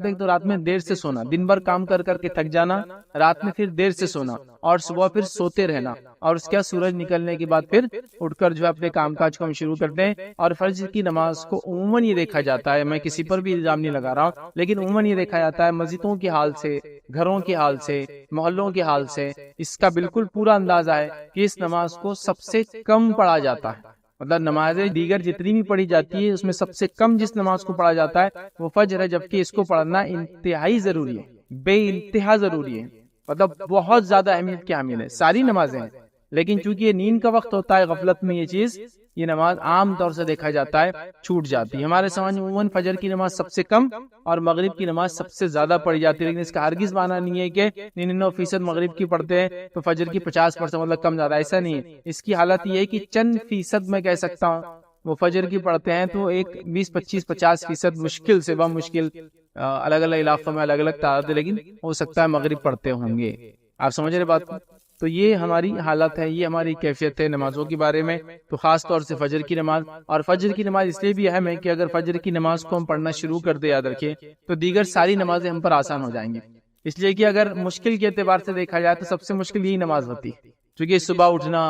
ایک تو رات میں دیر سے سونا، دن بھر کام کر کر کے تھک جانا، رات میں پھر دیر سے سونا اور صبح پھر سوتے رہنا، اور اس کے بعد سورج نکلنے کے بعد پھر اٹھ کر جو ہے اپنے کام کاج کو ہم شروع کرتے ہیں۔ اور فجر کی نماز کو عموماً یہ دیکھا جاتا ہے، میں کسی پر بھی الزام نہیں لگا رہا ہوں، لیکن عموماً یہ دیکھا جاتا ہے مسجدوں کے حال سے، گھروں کے حال سے، محلوں کے حال سے اس کا بالکل پورا اندازہ ہے کہ اس نماز کو سب سے کم پڑھا جاتا ہے۔ مطلب نمازیں دیگر جتنی بھی پڑھی جاتی ہے اس میں سب سے کم جس نماز کو پڑھا جاتا ہے وہ فجر ہے، جبکہ اس کو پڑھنا انتہائی ضروری ہے، بے انتہا ضروری ہے، مطلب بہت زیادہ اہمیت کی حامل ہے۔ ساری نمازیں ہیں لیکن چونکہ یہ نیند کا وقت ہوتا ہے، غفلت میں یہ نماز عام طور سے دیکھا جاتا ہے چھوٹ جاتی ہے۔ ہمارے سمجھ میں عموماً فجر کی نماز سب سے کم اور مغرب کی نماز سب سے زیادہ پڑھی جاتی ہے، لیکن اس کا ہرگز معنی نہیں ہے کہ 99% مغرب کی پڑھتے ہیں تو فجر کی 50% مطلب کم زیادہ، ایسا نہیں ہے۔ اس کی حالت یہ ہے کہ چند فیصد میں کہہ سکتا ہوں وہ فجر کی پڑھتے ہیں تو ایک 20-25-50% مشکل سے بمشکل الگ الگ علاقوں میں الگ الگ تعداد ہے، لیکن ہو سکتا ہے مغرب پڑھتے ہوں گے۔ آپ سمجھ رہے بات کو؟ تو یہ ہماری حالت ہے، یہ ہماری کیفیت ہے نمازوں کے بارے میں، تو خاص طور سے فجر کی نماز۔ اور فجر کی نماز اس لیے بھی اہم ہے کہ اگر فجر کی نماز کو ہم پڑھنا شروع کر دیں، یاد رکھیے، تو دیگر ساری نمازیں ہم پر آسان ہو جائیں گی۔ اس لیے کہ اگر مشکل کے اعتبار سے دیکھا جائے تو سب سے مشکل یہی نماز ہوتی ہے، کیونکہ صبح اٹھنا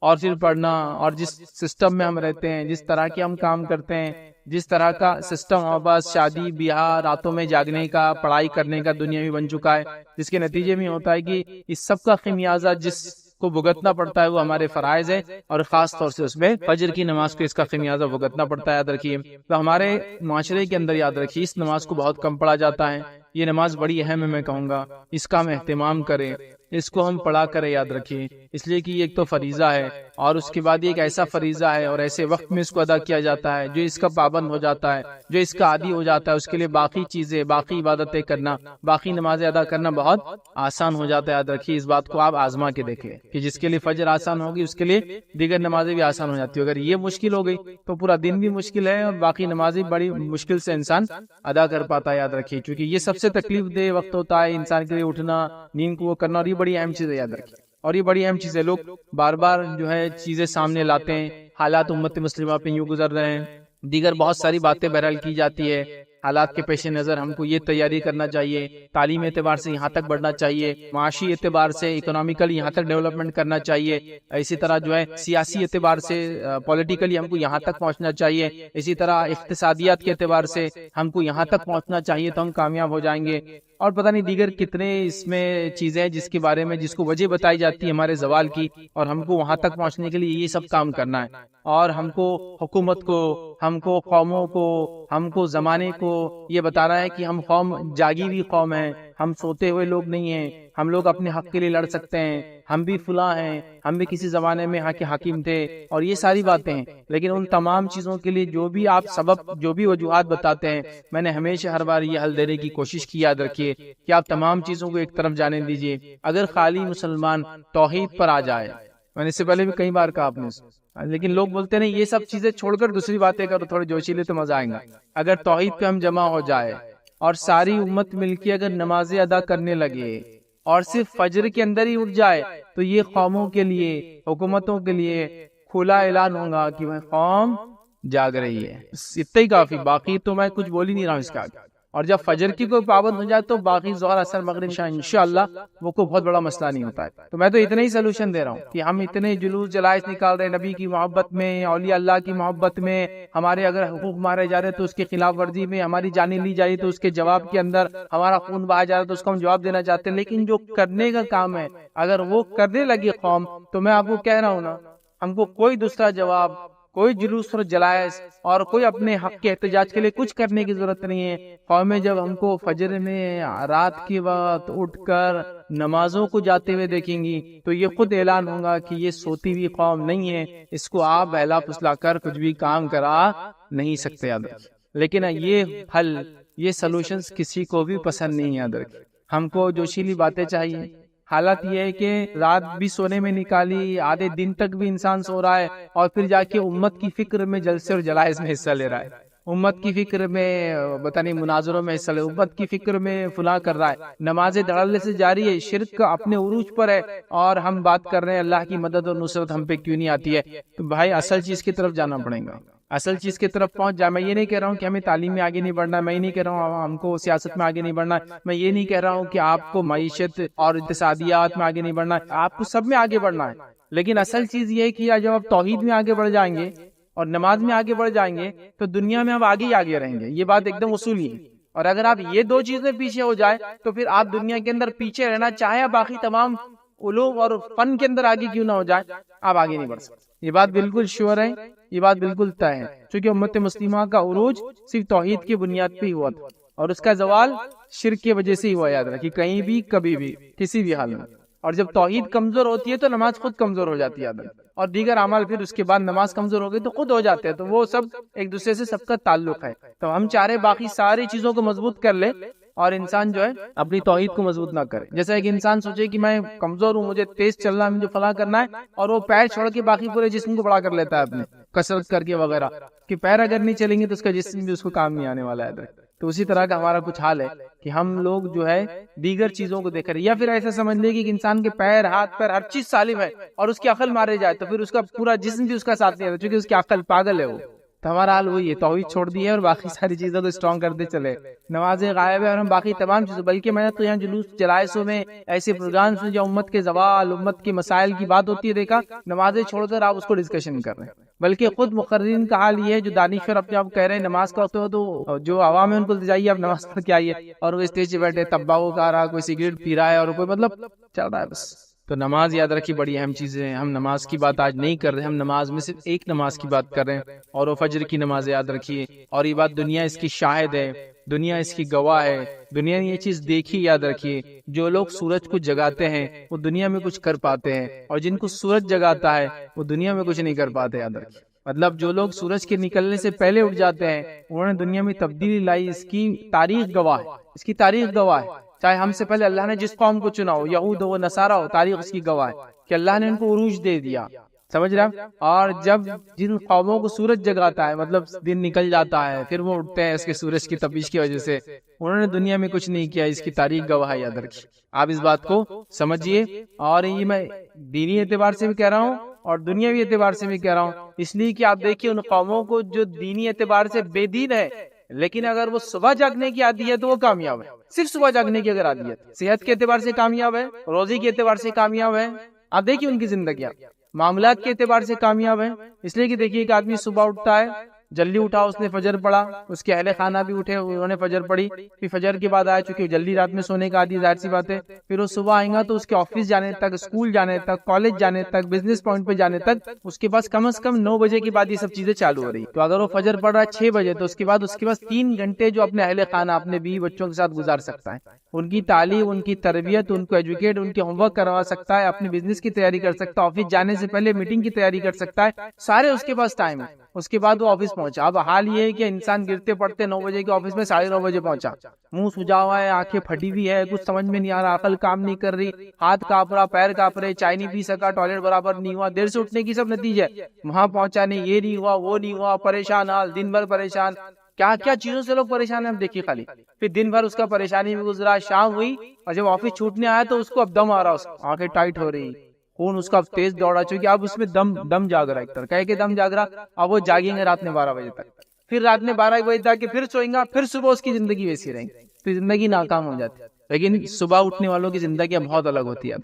اور پھر پڑھنا، اور جس سسٹم میں ہم رہتے ہیں، جس طرح کے ہم کام کرتے ہیں، جس طرح کا سسٹم آباد شادی بیاہ، راتوں میں جاگنے کا، پڑھائی کرنے کا دنیا میں بن چکا ہے، جس کے نتیجے میں ہوتا ہے کہ اس سب کا خمیازہ جس کو بھگتنا پڑتا ہے وہ ہمارے فرائض ہے، اور خاص طور سے اس میں فجر کی نماز کو اس کا خمیازہ بھگتنا پڑتا ہے، یاد رکھیے۔ تو ہمارے معاشرے کے اندر یاد رکھیے اس نماز کو بہت کم پڑھا جاتا ہے، یہ نماز بڑی اہم ہے، میں کہوں گا اس کا ہم اہتمام کریں، اس کو ہم پڑھا کریں، یاد رکھیے، اس لیے کہ یہ ایک تو فریضہ ہے، اور اس کے بعد یہ ایک ایسا فریضہ ہے اور ایسے وقت میں اس کو ادا کیا جاتا ہے، جو اس کا پابند ہو جاتا ہے، جو اس کا عادی ہو جاتا ہے، اس کے لیے باقی چیزیں، باقی عبادتیں کرنا، باقی نمازیں ادا کرنا بہت آسان ہو جاتا ہے۔ یاد رکھیے اس بات کو آپ آزما کے دیکھیں کہ جس کے لیے فجر آسان ہوگی اس کے لیے دیگر نمازیں بھی آسان ہو جاتی ہے۔ اگر یہ مشکل ہو گئی تو پورا دن بھی مشکل ہے، اور باقی نمازیں بڑی مشکل سے انسان ادا کر پاتا ہے، یاد رکھیے، کیونکہ یہ سب سے تکلیف دہ وقت ہوتا ہے انسان کے لیے، اٹھنا، نیند کو وہ کرنا، اور یہ بڑی اہم چیز ہے، یاد رکھیے، اور یہ بڑی اہم چیز ہے۔ لوگ بار بار جو ہے چیزیں سامنے لاتے ہیں، حالات امت مسلمہ پہ یوں گزر رہے ہیں، دیگر بہت ساری باتیں بہرحال کی جاتی ہے، حالات کے پیش نظر ہم کو یہ تیاری کرنا چاہیے، تعلیم اعتبار سے یہاں تک بڑھنا چاہیے، معاشی اعتبار سے اکنامیکلی یہاں تک ڈیولپمنٹ کرنا چاہیے، اسی طرح جو ہے سیاسی اعتبار سے پولیٹیکلی ہم کو یہاں تک پہنچنا چاہیے، اسی طرح اقتصادیات کے اعتبار سے ہم کو یہاں تک پہنچنا چاہیے تو ہم کامیاب ہو جائیں گے، اور پتہ نہیں دیگر کتنے اس میں چیزیں جس کے بارے میں جس کو وجہ بتائی جاتی ہے ہمارے زوال کی، اور ہم کو وہاں تک پہنچنے کے لیے یہ سب کام کرنا ہے، اور ہم کو حکومت کو، ہم کو قوموں کو، ہم کو زمانے کو یہ بتا رہا ہے کہ ہم قوم جاگی ہوئی قوم ہیں، ہم سوتے ہوئے لوگ نہیں ہیں، ہم لوگ اپنے حق کے لیے لڑ سکتے ہیں، ہم بھی فلاں ہیں، ہم بھی کسی زمانے میں یہاں کے حاکم تھے، اور یہ ساری باتیں ہیں۔ لیکن ان تمام چیزوں کے لیے جو بھی آپ سبب، جو بھی وجوہات بتاتے ہیں، میں نے ہمیشہ ہر بار یہ حل دینے کی کوشش کی، یاد رکھیے کہ آپ تمام چیزوں کو ایک طرف جانے دیجئے۔ اگر خالی مسلمان توحید پر آ جائے، میں نے اس سے پہلے بھی کئی بار کہا آپ نے، لیکن لوگ بولتے ہیں یہ سب چیزیں چھوڑ کر دوسری باتیں کرو، تھوڑے جوشیلے تو مزہ آئے گا۔ اگر توحید پہ ہم جمع ہو جائے اور ساری امت مل کے اگر نمازیں ادا کرنے لگے اور صرف فجر کے اندر ہی اٹھ جائے تو یہ قوموں کے لیے، حکومتوں کے لیے کھلا اعلان ہوگا کہ وہ قوم جاگ رہی ہے، اتنا ہی کافی، باقی تو میں کچھ بول ہی نہیں رہا ہوں اس کا۔ اور جب فجر کی کوئی پابند ہو جائے تو باقی ظہر اثر مغرب عشاء انشاءاللہ وہ کوئی بہت بڑا مسئلہ نہیں ہوتا ہے۔ تو میں تو اتنا ہی سلوشن دے رہا ہوں کہ ہم اتنے جلوس جلائس نکال رہے ہیں نبی کی محبت میں، اولیاء اللہ کی محبت میں، ہمارے اگر حقوق مارے جا رہے تو اس کی خلاف ورزی میں، ہماری جانیں لی جا رہی تو اس کے جواب کے اندر ہمارا خون بہا جا رہا تو اس کو ہم جواب دینا چاہتے ہیں، لیکن جو کرنے کا کام ہے اگر وہ کرنے لگی قوم تو میں آپ کو کہہ رہا ہوں نا، ہم کو کوئی دوسرا جواب، کوئی جلوس اور جلائس اور کوئی اپنے حق کے احتجاج کے لیے کچھ کرنے کی ضرورت نہیں ہے۔ قومیں جب ہم کو فجر میں رات کی وقت اٹھ کر نمازوں کو جاتے ہوئے دیکھیں گی تو یہ خود اعلان ہوگا کہ یہ سوتی ہوئی قوم نہیں ہے، اس کو آپ بہلا پھسلا کر کچھ بھی کام کرا نہیں سکتے، یاد رکھیں۔ لیکن یہ حل، یہ سلوشنز کسی کو بھی پسند نہیں، یاد رکھیں۔ ہم کو جوشیلی باتیں چاہیے۔ حالت یہ ہے کہ رات بھی سونے میں نکالی، آدھے دن تک بھی انسان سو رہا ہے، اور پھر جا کے امت کی فکر میں جلسے اور جلائس میں حصہ لے رہا ہے، امت کی فکر میں پتہ نہیں مناظروں میں حصہ لے، امت کی فکر میں فلاں کر رہا ہے، نمازیں دھڑلے سے جاری ہے، شرک کا اپنے عروج پر ہے، اور ہم بات کر رہے ہیں اللہ کی مدد اور نصرت ہم پہ کیوں نہیں آتی ہے۔ تو بھائی اصل چیز کی طرف جانا پڑے گا، اصل چیز کی طرف پہنچ جائے. میں یہ نہیں کہہ رہا ہوں کہ ہمیں تعلیم میں آگے نہیں بڑھنا ہے, میں یہ نہیں کہہ رہا ہوں ہم کو سیاست میں آگے نہیں بڑھنا ہے, میں یہ نہیں کہہ رہا ہوں کہ آپ کو معیشت اور اقتصادیات میں آگے نہیں بڑھنا ہے, آپ کو سب میں آگے بڑھنا ہے. لیکن اصل چیز یہ ہے کہ جب آپ توحید میں آگے بڑھ جائیں گے اور نماز میں آگے بڑھ جائیں گے تو دنیا میں آپ آگے ہی آگے رہیں گے. یہ بات ایک دم اصولی ہے. اور اگر آپ یہ دو چیزیں پیچھے ہو جائے تو پھر آپ دنیا کے اندر پیچھے رہنا چاہے باقی تمام علوم اور فن کے اندر آگے کیوں نہ ہو جائے, آپ آگے نہیں بڑھ سکتے. یہ بات بالکل شیور ہے, یہ بات بالکل طے ہے, چونکہ امت مسلمہ کا عروج صرف توحید کی بنیاد پہ ہی ہوا تھا اور اس کا زوال شرک کی وجہ سے ہی ہوا. یاد رکھیے, کہیں بھی کبھی بھی کسی بھی حال میں. اور جب توحید کمزور ہوتی ہے تو نماز خود کمزور ہو جاتی ہے, اور دیگر اعمال پھر اس کے بعد نماز کمزور ہو گئی تو خود ہو جاتے ہیں. تو وہ سب ایک دوسرے سے سب کا تعلق ہے. تو ہم چاہ رہے باقی ساری چیزوں کو مضبوط کر لے اور انسان جو ہے اپنی توحید کو مضبوط نہ کرے. جیسا کہ انسان سوچے کہ میں کمزور ہوں, مجھے تیز چلنا ہے, مجھے فلاں کرنا ہے, اور وہ پیر چھوڑ کے باقی پورے جسم کو بڑا کر لیتا ہے اپنے کسرت کر کے وغیرہ, کہ پیر اگر نہیں چلیں گے تو اس کا جسم بھی اس کو کام نہیں آنے والا ہے. تو اسی طرح کا ہمارا کچھ حال ہے کہ ہم لوگ جو ہے دیگر چیزوں کو دیکھ رہے, یا پھر ایسا سمجھ لے کہ انسان کے پیر, ہاتھ, پیر ہر چیز سالم ہے اور اس کی عقل مارے جائے تو پھر اس کا پورا جسم بھی اس کا ساتھ نہیں ہے, چونکہ اس کی عقل پاگل ہے. وہ تو ہمارا حال وہی ہے, توحید چھوڑ دی ہے اور باقی ساری چیزوں کو اسٹرانگ کرتے چلے. نمازیں غائب ہے اور ہم باقی تمام چیزیں, بلکہ میں نے تو یہاں جلوس جلائسوں میں ایسے پروگرام سے جو امت کے زوال, امت کے مسائل کی بات ہوتی ہے دیکھا, نمازیں چھوڑ کر آپ اس کو ڈسکشن کر رہے ہیں. بلکہ خود مقررین کا حال یہ ہے جو دانشور اپنے آپ کہہ رہے ہیں نماز کا وقت ہو تو جو عوام ہے ان کو جائیے آپ نماز پڑھ کے آئیے, اور وہ اسٹیج پہ بیٹھے تمباکو کھا رہا, کوئی سگریٹ پی رہا ہے, اور کوئی مطلب چل رہا ہے بس. تو نماز یاد رکھیے بڑی اہم چیزیں ہیں. ہم نماز کی بات آج نہیں کر رہے, ہم نماز میں صرف ایک نماز کی بات کر رہے ہیں, اور وہ فجر کی نماز یاد رکھیے. اور یہ بات دنیا اس کی شاہد ہے, دنیا اس کی گواہ ہے, دنیا نے یہ چیز دیکھی. یاد رکھیے جو لوگ سورج کو جگاتے ہیں وہ دنیا میں کچھ کر پاتے ہیں, اور جن کو سورج جگاتا ہے وہ دنیا میں کچھ نہیں کر پاتے. یاد رکھیے, مطلب جو لوگ سورج کے نکلنے سے پہلے اٹھ جاتے ہیں انہوں نے دنیا میں تبدیلی لائی. اس کی تاریخ گواہ ہے, اس کی تاریخ گواہ ہے. چاہے ہم سے پہلے اللہ نے جس قوم کو چنا ہو, یہود ہو, نصارہ ہو, تاریخ اس کی گواہ ہے کہ اللہ نے ان کو عروج دے دیا. سمجھ رہے. اور جب جن قوموں کو سورج جگاتا ہے, مطلب دن نکل جاتا ہے, پھر وہ اٹھتے ہیں اس کے سورج کی تپش کی وجہ سے, انہوں نے دنیا میں کچھ نہیں کیا. اس کی تاریخ گواہ ہے. یاد رکھیے, آپ اس بات کو سمجھیے. اور یہ میں دینی اعتبار سے بھی کہہ رہا ہوں اور دنیاوی اعتبار سے بھی کہہ رہا ہوں, اس لیے کہ آپ دیکھیے ان قوموں کو جو دینی اعتبار سے بے دین ہے, لیکن اگر وہ صبح جاگنے کی عادی ہے تو وہ کامیاب ہے. صرف صبح جاگنے کی اگر عادی ہے, صحت کے اعتبار سے کامیاب ہے, روزی کے اعتبار سے کامیاب ہے. آپ دیکھیے ان کی زندگیاں معاملات کے اعتبار سے کامیاب ہے. اس لیے کہ دیکھیے ایک آدمی صبح اٹھتا ہے, جلدی اٹھا, اس نے فجر پڑھا, اس کے اہل خانہ بھی اٹھے, انہوں نے فجر پڑھی, پھر فجر کے بعد آیا, چونکہ جلدی رات میں سونے کا عادی, ظاہر سی بات ہے, پھر وہ صبح آئیں گا تو اس کے آفس جانے تک, اسکول جانے تک, کالج جانے تک, بزنس پوائنٹ پہ جانے تک اس کے پاس کم از کم 9 بجے کے بعد یہ سب چیزیں چالو ہو رہی. تو اگر وہ فجر پڑھ رہا ہے 6 بجے تو اس کے بعد 3 گھنٹے جو اپنے اہل خانہ, اپنے بیوی بچوں کے ساتھ گزار سکتا ہے, ان کی تعلیم, ان کی تربیت, ان کو ایجوکیٹ, ان کے ہوم ورک کروا سکتا ہے, اپنے بزنس کی تیاری کر سکتا ہے, آفس جانے سے پہلے میٹنگ کی تیاری کر سکتا ہے, سارے اس کے پاس ٹائم ہے. اس کے بعد وہ آفس پہنچا. اب حال یہ ہے کہ انسان گرتے پڑتے 9 بجے کے آفس میں 9:30 بجے پہنچا, منہ سجا ہوا ہے, آنکھیں پھٹی ہوئی ہے, کچھ سمجھ میں نہیں آ رہا, عقل کام نہیں کر رہی, ہاتھ کانپ رہا, پیر کانپ رہے, چائے نہیں پی سکا, ٹوائلٹ برابر نہیں ہوا, دیر سے اٹھنے کی سب نتیجہ ہے. وہاں پہنچا نہیں, یہ نہیں ہوا, وہ نہیں ہوا, پریشان حال, دن بھر پریشان, کیا کیا چیزوں سے لوگ پریشان ہیں ہم دیکھیے خالی. پھر دن بھر اس کا پریشانی میں گزرا, شام ہوئی اور جب آفس چھوٹنے آیا تو اس کو اب دم آ رہا, آنکھیں ٹائٹ ہو رہی, خون اس کا اب تیز دوڑا, چونکہ اب اس میں دم جاگ رہا, ایک طرح کہہ کے دم جاگ رہا. اب وہ جاگیں گے رات میں 12 بجے تک, پھر رات میں 12 بجے تک پھر سوئیں گا, پھر صبح اس کی زندگی ویسی رہیں گی, تو زندگی ناکام ہو جاتی ہے. لیکن صبح اٹھنے والوں کی زندگیاں بہت الگ ہوتی ہے,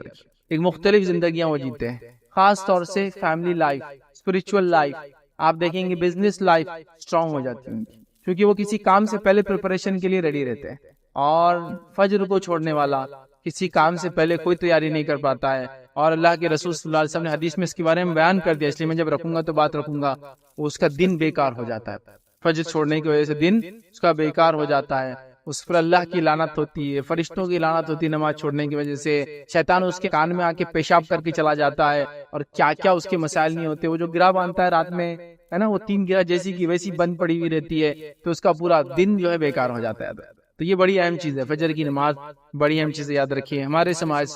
ایک مختلف زندگیاں وہ جیتے ہیں, خاص طور سے فیملی لائف, اسپرچل لائف, آپ دیکھیں گے بزنس لائف اسٹرانگ ہو جاتی ہے, کیونکہ وہ کسی کام سے پہلے پریپریشن کے لیے ریڈی رہتے ہیں. اور فجر کو چھوڑنے والا کسی کام سے پہلے کوئی تیاری نہیں کر پاتا ہے, اور اللہ کے رسول صلی اللہ علیہ وسلم نے حدیث میں اس کے بارے میں بیان کر دیا, اس لیے میں جب رکھوں گا تو بات رکھوں گا, اس کا دن بیکار ہو جاتا ہے. فجر چھوڑنے کی وجہ سے دن اس کا بیکار ہو جاتا ہے, اس پر اللہ کی لعنت ہوتی ہے, فرشتوں کی لعنت ہوتی ہے نماز چھوڑنے کی وجہ سے, شیطان اس کے کان میں آ کے پیشاب کر کے چلا جاتا ہے, اور کیا کیا اس کے مسائل نہیں ہوتے. وہ جو گرہ باندھتا ہے رات میں ہے نا, وہ 3 گرہ جیسی کی ویسی بند پڑی ہوئی رہتی ہے, تو اس کا پورا دن جو ہے بیکار ہو جاتا ہے. تو یہ بڑی اہم چیز ہے, فجر کی نماز بڑی اہم چیز ہے. یاد رکھیے ہمارے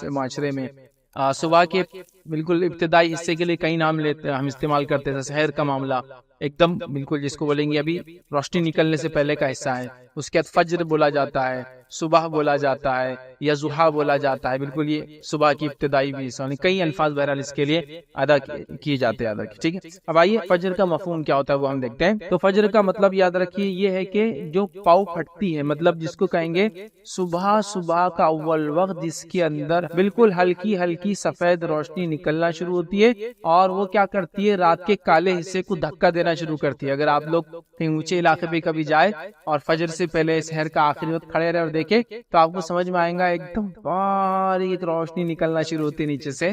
معاشرے میں صبح کے بالکل ابتدائی حصے کے لیے کئی نام لیتے ہیں، ہم استعمال کرتے ہیں، سحر کا معاملہ ایک دم بالکل جس کو بولیں گے ابھی روشنی نکلنے سے پہلے کا حصہ ہے، اس کے بعد فجر بولا جاتا ہے، صبح بولا جاتا ہے یا ضحیٰ بولا جاتا ہے، بالکل یہ صبح کی ابتدائی بھی حصہ، کئی الفاظ بہرحال اس کے لیے ادا کیے جاتے ہیں، ٹھیک ہے۔ اب آئیے فجر کا مفہوم کیا ہوتا ہے وہ ہم دیکھتے ہیں۔ تو فجر کا مطلب یاد رکھیے یہ ہے کہ جو پاؤ پھٹتی ہے، مطلب جس کو کہیں گے صبح کا اول وقت جس کے اندر بالکل ہلکی ہلکی سفید روشنی نکلنا شروع ہوتی ہے اور وہ کیا کرتی ہے، رات کے کالے حصے کو دھکا دینا شروع کرتی ہے۔ اگر آپ لوگ کہیں اونچے علاقے پہ کبھی جائے اور فجر سے پہلے سحر کا آخری وقت کھڑے رہے اور دیکھے تو آپ کو سمجھ میں آئے گا ایک دم باریک روشنی نکلنا شروع ہوتی ہے نیچے سے،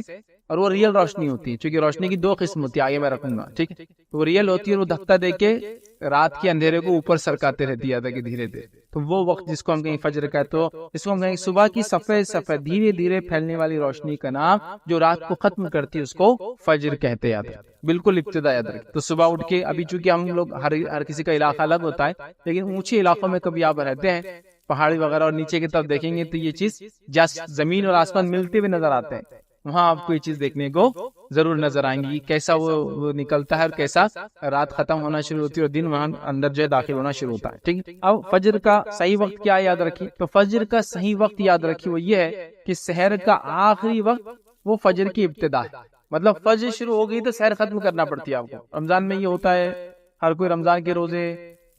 اور وہ ریئل روشنی ہوتی ہے، چونکہ روشنی کی دو قسم ہوتی ہے، آگے میں رکھوں گا، ٹھیک ہے۔ وہ ریئل ہوتی ہے اور وہ دھکا دے کے رات کے اندھیرے کو اوپر سرکاتے رہتی ہے کہ دھیرے دھیرے، تو وہ وقت جس کو ہم کہیں فجر کا ہے، تو اس کو ہم کہیں صبح کی سفید دھیرے دھیرے پھیلنے والی روشنی کا نام جو رات کو ختم کرتی ہے اس کو فجر کہتے ہیں، بالکل ابتدا یاد رکھیں۔ تو صبح اٹھ کے ابھی چونکہ ہم لوگ ہر کسی کا علاقہ الگ ہوتا ہے، لیکن اونچے علاقوں میں کبھی آپ رہتے ہیں پہاڑی وغیرہ اور نیچے کی طرف دیکھیں گے تو یہ چیز زمین اور آسمان ملتے ہوئے نظر آتے ہیں، وہاں آپ کو یہ چیز دیکھنے کو ضرور نظر آئیں گی، کیسا وہ نکلتا ہے اور کیسا رات ختم ہونا شروع ہوتی ہے اور دن وہاں اندر جو ہے داخل ہونا شروع ہوتا ہے، ٹھیک ہے۔ اب فجر کا صحیح وقت کیا یاد رکھیے، تو فجر کا صحیح وقت یاد رکھیے وہ یہ ہے کہ سحر کا آخری وقت وہ فجر کی ابتدا ہے، مطلب فجر شروع ہو گئی تو سحر ختم کرنا پڑتی ہے آپ کو۔ رمضان میں یہ ہوتا ہے، ہر کوئی رمضان کے روزے،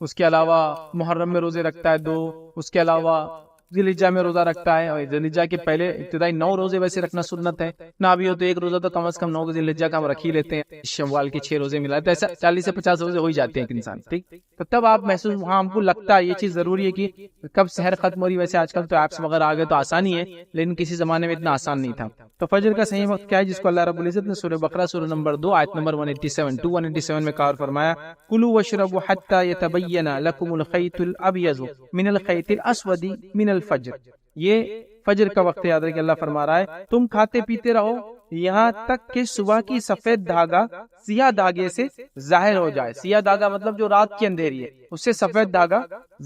اس کے علاوہ محرم میں روزے رکھتا ہے 2، اس کے علاوہ ذی الحجہ میں روزہ رکھتا ہے، اور ذی الحجہ کے پہلے ابتدائی 9 روزے ویسے رکھنا سنت ہے، نہ بھی ہو تو ایک روزہ تو کم از کم 9 ذی الحجہ کا ہم رکھ ہی لیتے ہیں، شوال کے 6 روزے ملا تو ایسا 40 سے 50 روزے ہو ہی جاتے ہیں ایک انسان، ٹھیک۔ تو تب آپ محسوس، وہاں ہم کو لگتا ہے یہ چیز ضروری ہے کہ کب سحر ختم ہو رہی، ویسے آج کل تو ایپس وغیرہ آ گئے تو آسانی ہے، لیکن کسی زمانے میں اتنا آسان نہیں تھا۔ تو فجر کا صحیح وقت کیا ہے جس کو اللہ رب العزت نے سورہ بقرہ سورہ نمبر 2 آیت نمبر 187 میں کہا فرمایا، کلوا واشربوا حتى يتبين لكم الخيط الابيض من الخيط الاسود من الفجر، یہ فجر کا وقت یاد رکھیں، اللہ فرما رہا ہے تم کھاتے پیتے رہو یہاں تک کہ صبح کی سفید دھاگا سیاہ دھاگے سے ظاہر ہو جائے، سیاہ دھاگا مطلب جو رات کی اندھیری ہے اس سے سفید دھاگا